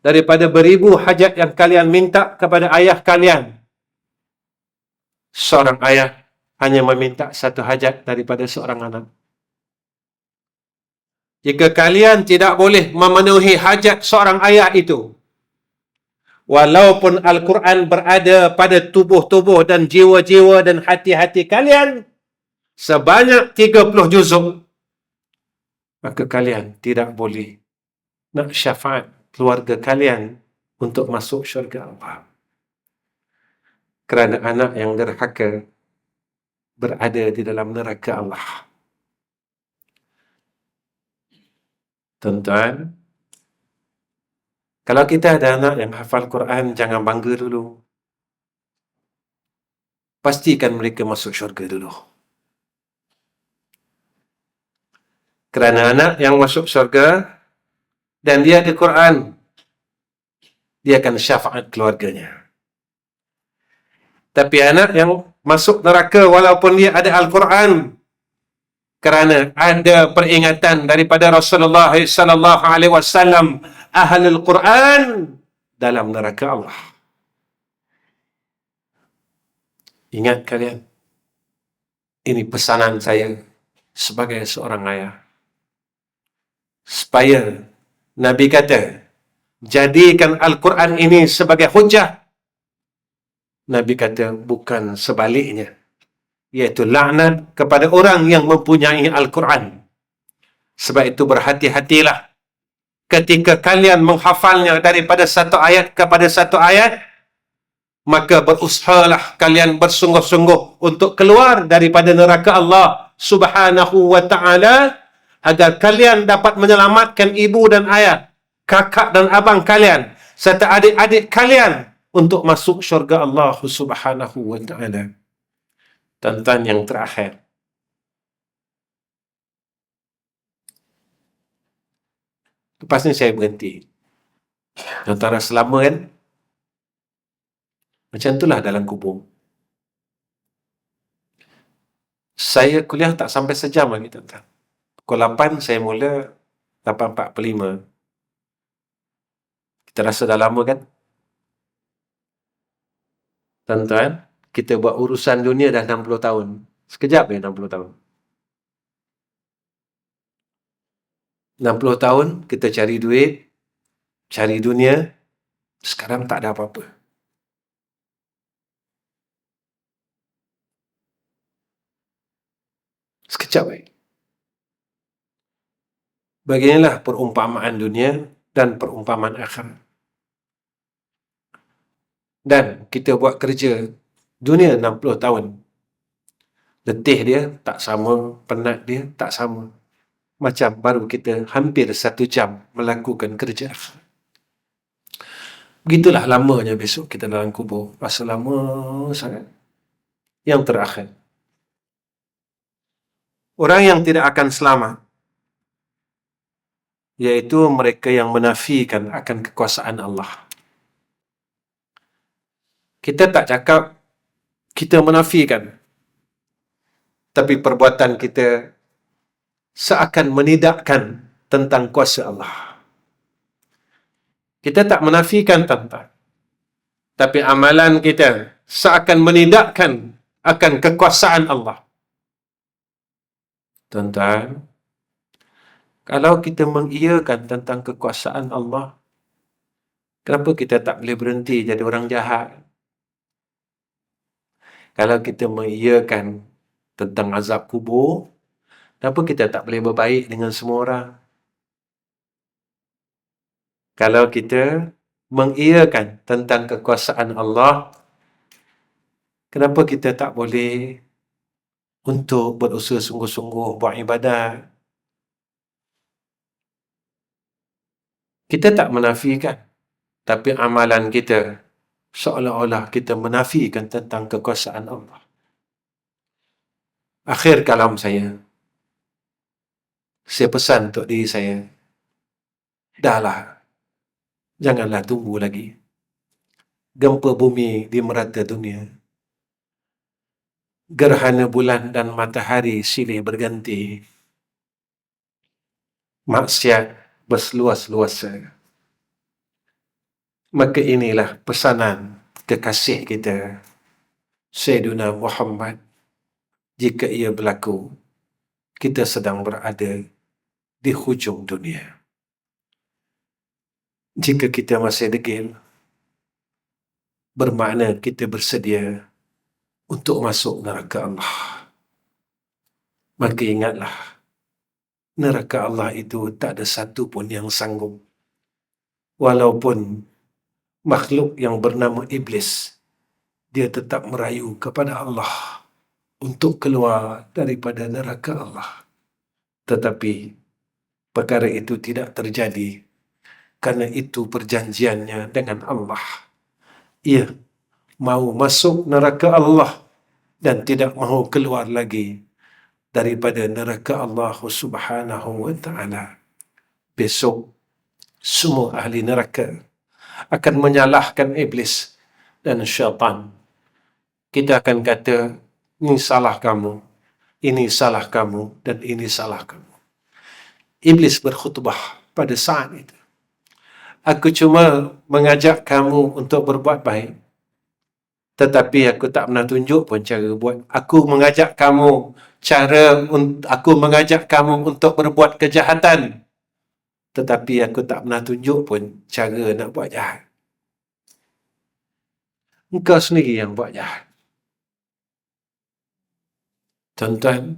Daripada beribu hajat yang kalian minta kepada ayah kalian, seorang ayah hanya meminta satu hajat daripada seorang anak. Jika kalian tidak boleh memenuhi hajat seorang ayah itu, walaupun Al-Quran berada pada tubuh-tubuh dan jiwa-jiwa dan hati-hati kalian sebanyak 30 juzuk, maka kalian tidak boleh nak syafaat keluarga kalian untuk masuk syurga Allah. Kerana anak yang derhaka berada di dalam neraka Allah. Tuan-tuan, kalau kita ada anak yang hafal Quran, jangan bangga dulu. Pastikan mereka masuk syurga dulu. Kerana anak yang masuk syurga dan dia ada Quran, dia akan syafaat keluarganya. Tapi anak yang masuk neraka walaupun dia ada Al-Quran, kerana ada peringatan daripada Rasulullah sallallahu alaihi wasallam, ahlul Quran dalam neraka Allah. Ingat kalian, ini pesanan saya sebagai seorang ayah. Supaya Nabi kata, jadikan Al-Quran ini sebagai hujah. Nabi kata bukan sebaliknya, iaitu laknat kepada orang yang mempunyai Al-Quran. Sebab itu berhati-hatilah ketika kalian menghafalnya daripada satu ayat kepada satu ayat, maka berusahalah kalian bersungguh-sungguh untuk keluar daripada neraka Allah Subhanahu wa ta'ala, agar kalian dapat menyelamatkan ibu dan ayah, kakak dan abang kalian, serta adik-adik kalian untuk masuk syurga Allah Subhanahu wa ta'ala. Tuan-tuan, yang terakhir, lepas ni saya berhenti. Tuan-tuan rasa lama kan? Macam itulah dalam kubur. Saya kuliah tak sampai sejam lagi, tuan-tuan. Pukul 8 saya mula, 8.45. Kita rasa dah lama kan? Tuan-tuan, kita buat urusan dunia dah 60 tahun. Sekejap 60 tahun. 60 tahun kita cari duit, cari dunia, sekarang tak ada apa-apa. Sekejap baik. Beginilah perumpamaan dunia dan perumpamaan akhirat. Dan kita buat kerja dunia 60 tahun. Letih dia tak sama, penat dia tak sama. Macam baru kita hampir 1 jam melakukan kerja akhirat. Begitulah lamanya besok kita dalam kubur. Masa lama sangat. Yang terakhir, orang yang tidak akan selamat iaitu mereka yang menafikan akan kekuasaan Allah. Kita tak cakap kita menafikan, tapi perbuatan kita seakan menidakkan tentang kuasa Allah. Kita tak menafikan tentang, tapi amalan kita seakan menidakkan akan kekuasaan Allah. Tuan-tuan, kalau kita mengiyakan tentang kekuasaan Allah, kenapa kita tak boleh berhenti jadi orang jahat? Kalau kita mengiyakan tentang azab kubur, kenapa kita tak boleh berbaik dengan semua orang? Kalau kita mengiyakan tentang kekuasaan Allah, kenapa kita tak boleh untuk berusaha sungguh-sungguh buat ibadat? Kita tak menafikan, tapi amalan kita seolah-olah kita menafikan tentang kekuasaan Allah. Akhir kalam saya pesan untuk diri saya, dahlah, janganlah tunggu lagi. Gempa bumi di merata dunia, gerhana bulan dan matahari silih berganti, maksiat berseluas-luasa. Maka inilah pesanan kekasih kita, Sayyidina Muhammad. Jika ia berlaku, kita sedang berada di hujung dunia. Jika kita masih degil, bermakna kita bersedia untuk masuk neraka Allah. Maka ingatlah, neraka Allah itu tak ada satu pun yang sanggup. Walaupun makhluk yang bernama Iblis, dia tetap merayu kepada Allah untuk keluar daripada neraka Allah. Tetapi perkara itu tidak terjadi, kerana itu perjanjiannya dengan Allah. Ia mahu masuk neraka Allah dan tidak mahu keluar lagi daripada neraka Allah Subhanahu wa ta'ala. Besok semua ahli neraka akan menyalahkan Iblis dan syaitan. Kita akan kata, ini salah kamu, ini salah kamu, dan ini salah kamu. Iblis berkhutbah pada saat itu, aku cuma mengajak kamu untuk berbuat baik, tetapi aku tak pernah tunjuk pun cara buat. Aku mengajak kamu untuk berbuat kejahatan, tetapi aku tak pernah tunjuk pun cara nak buat jahat. Engkau sendiri yang buat jahat. Tuan-tuan,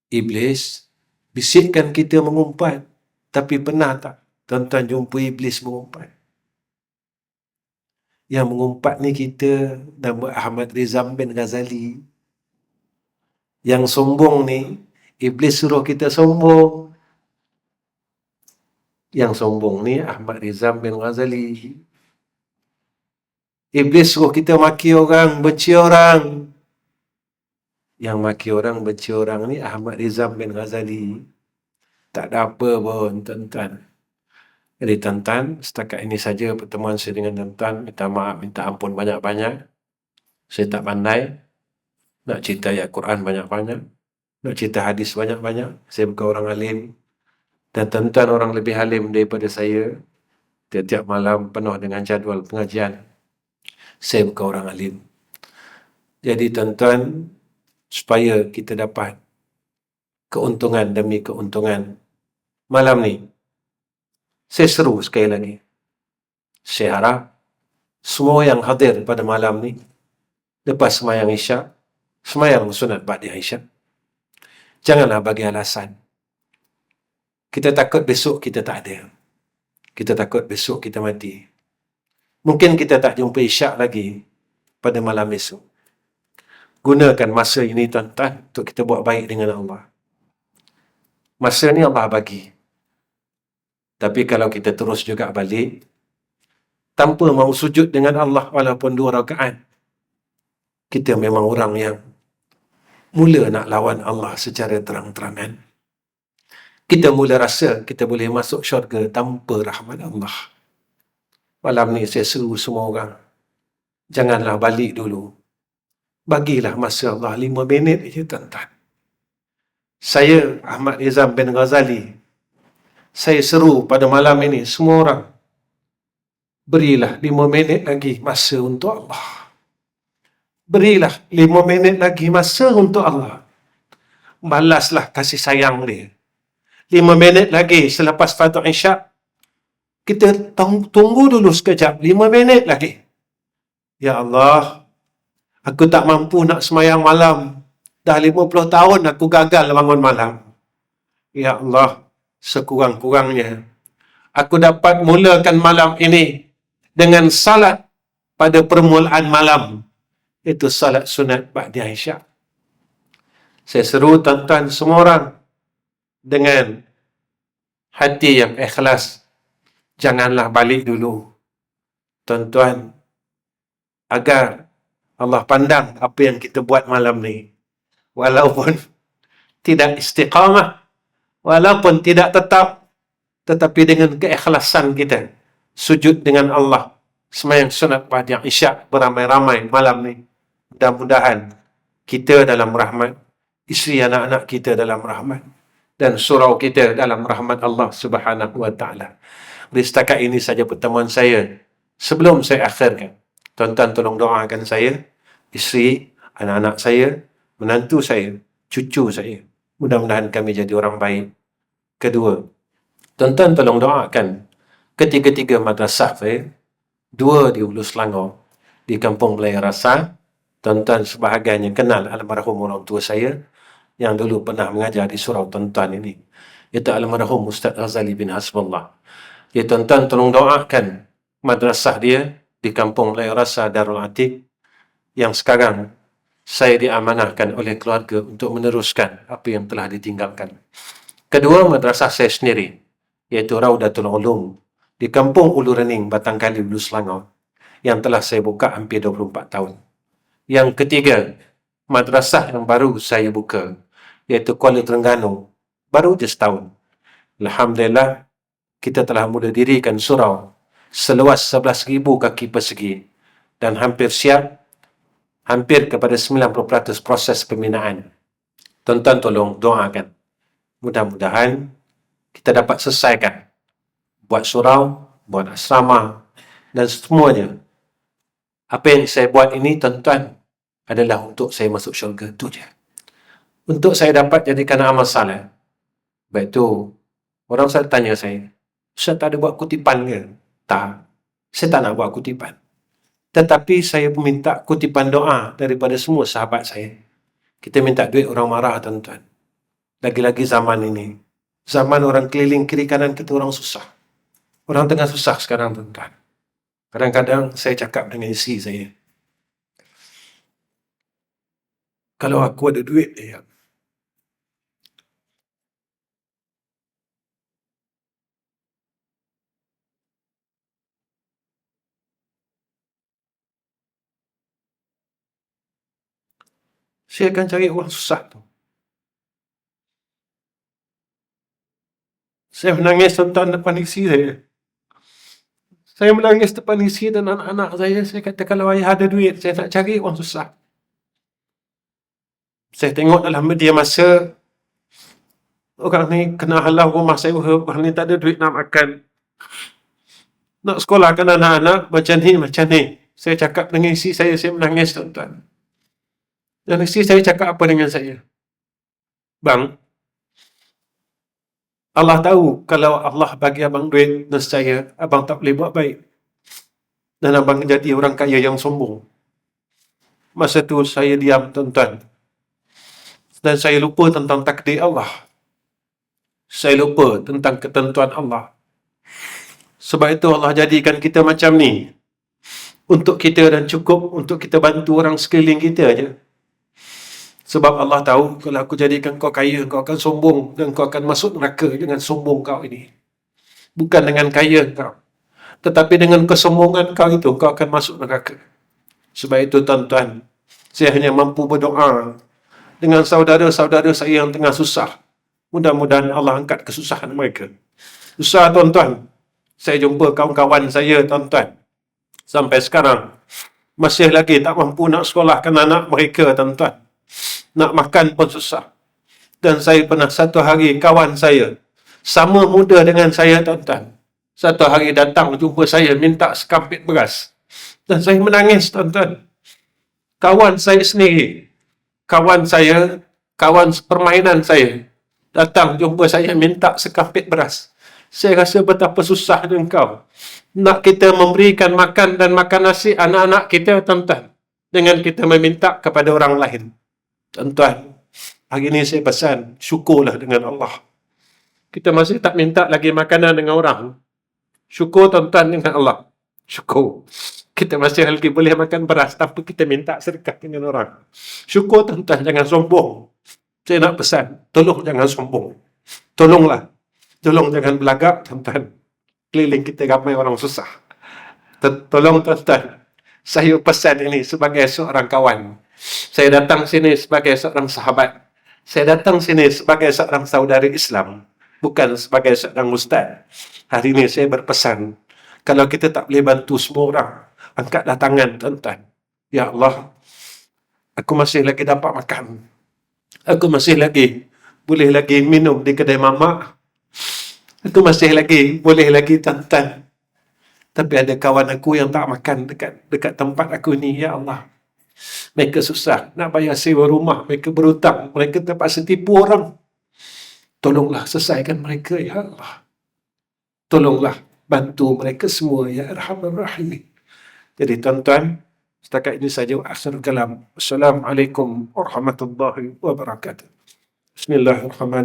Iblis bisikkan kita mengumpat, tapi pernah tak tuan-tuan jumpa Iblis mengumpat? Yang mengumpat ni kita nama Ahmad Rizam bin Ghazali. Yang sombong ni, Iblis suruh kita sombong. Yang sombong ni Ahmad Rizam bin Ghazali. Iblis suruh kita maki orang, benci orang. Yang maki orang, benci orang ni Ahmad Rizam bin Ghazali. Tak ada apa pun, tuan-tuan. Jadi tuan-tuan, setakat ini saja pertemuan saya dengan tuan-tuan. Minta maaf, minta ampun banyak-banyak. Saya tak pandai nak cerita ayat Quran banyak-banyak, nak cerita hadis banyak-banyak. Saya bukan orang alim, dan tuan-tuan orang lebih alim daripada saya. Tiap-tiap malam penuh dengan jadual pengajian. Saya bukan orang alim. Jadi tuan-tuan, supaya kita dapat keuntungan demi keuntungan malam ni, saya seru sekali lagi. Saya harap semua yang hadir pada malam ni, lepas semayang Isyak, semayang sunat ba'da Isyak, janganlah bagi alasan. Kita takut besok kita tak ada. Kita takut besok kita mati. Mungkin kita tak jumpa Isyak lagi pada malam esok. Gunakan masa ini tuan-tuan untuk kita buat baik dengan Allah. Masa ni Allah bagi. Tapi kalau kita terus juga balik, tanpa mahu sujud dengan Allah walaupun 2 rakaat, kita memang orang yang mula nak lawan Allah secara terang-terangan. kita mula rasa kita boleh masuk syurga tanpa rahmat Allah. Malam ni saya seru semua orang, janganlah balik dulu. Bagilah masa Allah 5 minit je tuan-tuan. Saya, Ahmad Nizam bin Ghazali, saya seru pada malam ini semua orang, berilah 5 minit lagi masa untuk Allah. Berilah 5 minit lagi masa untuk Allah. Balaslah kasih sayang dia. 5 minit lagi selepas Fardhu Isyak, kita tunggu dulu sekejap, 5 minit lagi. Ya Allah, aku tak mampu nak semayang malam. Dah 50 tahun aku gagal bangun malam. Ya Allah, sekurang-kurangnya aku dapat mulakan malam ini dengan salat pada permulaan malam. Itu salat sunat ba'da Isyak. Saya seru tuan-tuan semua orang dengan hati yang ikhlas, janganlah balik dulu. Tuan-tuan, agar Allah pandang apa yang kita buat malam ni. Walaupun tidak istiqamah, walaupun tidak tetap, tetapi dengan keikhlasan kita sujud dengan Allah, semayang sunat ba'da Isyak beramai-ramai malam ni, mudah-mudahan kita dalam rahmat, isteri anak-anak kita dalam rahmat, dan surau kita dalam rahmat Allah Subhanahu wa taala. Setakat ini saja pertemuan saya. Sebelum saya akhirkan, tuan-tuan tolong doakan saya, isteri, anak-anak saya, menantu saya, cucu saya. Mudah-mudahan kami jadi orang baik. Kedua, tuan-tuan tolong doakan ketiga-tiga madrasah saya. 2 di Hulu Selangor, di Kampung Melayu Rasa. Tuan-tuan sebahagiannya kenal almarhum orang tua saya yang dulu pernah mengajar di surau tuan-tuan ini, iaitu almarhum Ustaz Ghazali bin Hasbullah. Ya, tuan-tuan tolong doakan madrasah dia di Kampung Melayu Rasa Darul Atiq, yang sekarang saya diamanahkan oleh keluarga untuk meneruskan apa yang telah ditinggalkan. Kedua, madrasah saya sendiri, iaitu Raudatul Ulum di Kampung Ulu Rening, Batangkali, Hulu Selangor, yang telah saya buka hampir 24 tahun. Yang ketiga, madrasah yang baru saya buka, iaitu Kuala Terengganu, baru je setahun. Alhamdulillah, kita telah mula dirikan surau seluas 11,000 kaki persegi dan hampir siap, hampir kepada 90% proses pembinaan. Tuan-tuan tolong doakan, mudah-mudahan kita dapat selesaikan buat surau, buat asrama dan semuanya. Apa yang saya buat ini, tuan-tuan, adalah untuk saya masuk syurga, itu je. Untuk saya dapat jadikan amal saleh. Baik tu, orang saya tanya saya, Ustaz tak ada buat kutipan ke? Tak, saya tak nak buat kutipan. Tetapi saya minta kutipan doa daripada semua sahabat saya. Kita minta duit orang marah, tuan-tuan. Lagi-lagi zaman ini, zaman orang keliling kiri kanan kita orang susah. Orang tengah susah sekarang, tuan-tuan. Kadang-kadang saya cakap dengan isteri saya, kalau aku ada duit, saya akan cari orang susah tu. Saya menangis, tuan-tuan, depan isteri saya. Saya menangis depan isteri dan anak-anak saya. Saya kata, kalau ayah ada duit, saya nak cari orang susah. Saya tengok dalam media masa, orang ni kena halau rumah saya, orang ni tak ada duit nak makan, nak sekolahkan anak-anak, macam ni, macam ni. Saya cakap dengan isteri saya menangis, tuan-tuan. Dan isteri saya cakap apa dengan saya? Bang, Allah tahu kalau Allah bagi abang duit, nescaya abang tak boleh buat baik. Dan abang jadi orang kaya yang sombong. Masa tu saya diam, tuan-tuan. Dan saya lupa tentang takdir Allah. Saya lupa tentang ketentuan Allah. Sebab itu Allah jadikan kita macam ni, untuk kita dan cukup untuk kita bantu orang sekeliling kita aja. Sebab Allah tahu, kalau aku jadikan kau kaya, kau akan sombong dan kau akan masuk neraka dengan sombong kau ini. Bukan dengan kaya kau, tetapi dengan kesombongan kau itu, kau akan masuk neraka. Sebab itu, tuan-tuan, saya hanya mampu berdoa dengan saudara-saudara saya yang tengah susah. Mudah-mudahan Allah angkat kesusahan mereka. Susah tuan-tuan. Saya jumpa kawan-kawan saya tuan-tuan. Sampai sekarang masih lagi tak mampu nak sekolahkan anak mereka tuan-tuan. Nak makan pun susah. Dan saya pernah satu hari kawan saya, sama muda dengan saya tuan-tuan, satu hari datang jumpa saya minta sekampit beras. Dan saya menangis tuan-tuan. Kawan saya sendiri, kawan permainan saya, datang jumpa saya minta sekampit beras. Saya rasa betapa susahnya engkau nak kita memberikan makan dan makan nasi anak-anak kita tuan-tuan, dengan kita meminta kepada orang lain. Tuan-tuan, hari ini saya pesan, syukurlah dengan Allah. Kita masih tak minta lagi makanan dengan orang. Syukur tuan-tuan dengan Allah. Syukur. Kita masih lagi boleh makan beras tanpa kita minta sedekah dengan orang. Syukur tuan-tuan, jangan sombong. Saya nak pesan, tolong jangan sombong. Tolonglah. Tolong jangan belagak tuan-tuan. Keliling kita ramai orang susah. Tolong tuan-tuan. Saya pesan ini sebagai seorang kawan. Saya datang sini sebagai seorang sahabat. Saya datang sini sebagai seorang saudari Islam. Bukan sebagai seorang ustaz. Hari ini saya berpesan, kalau kita tak boleh bantu semua orang, angkatlah tangan tuan-tuan. Ya Allah, aku masih lagi dapat makan. Aku masih lagi boleh lagi minum di kedai mamak. Aku masih lagi boleh lagi tuan-tuan. Tapi ada kawan aku yang tak makan dekat tempat aku ni, ya Allah. Mereka susah nak bayar sewa rumah, mereka berhutang, mereka terpaksa tipu orang. Tolonglah selesaikan mereka, ya Allah. Tolonglah bantu mereka semua, ya Arhamar Rahimin. Jadi tuan-tuan, setakat ini saja akhir kalam. Assalamualaikum warahmatullahi wabarakatuh. Bismillahirrahmanirrahim.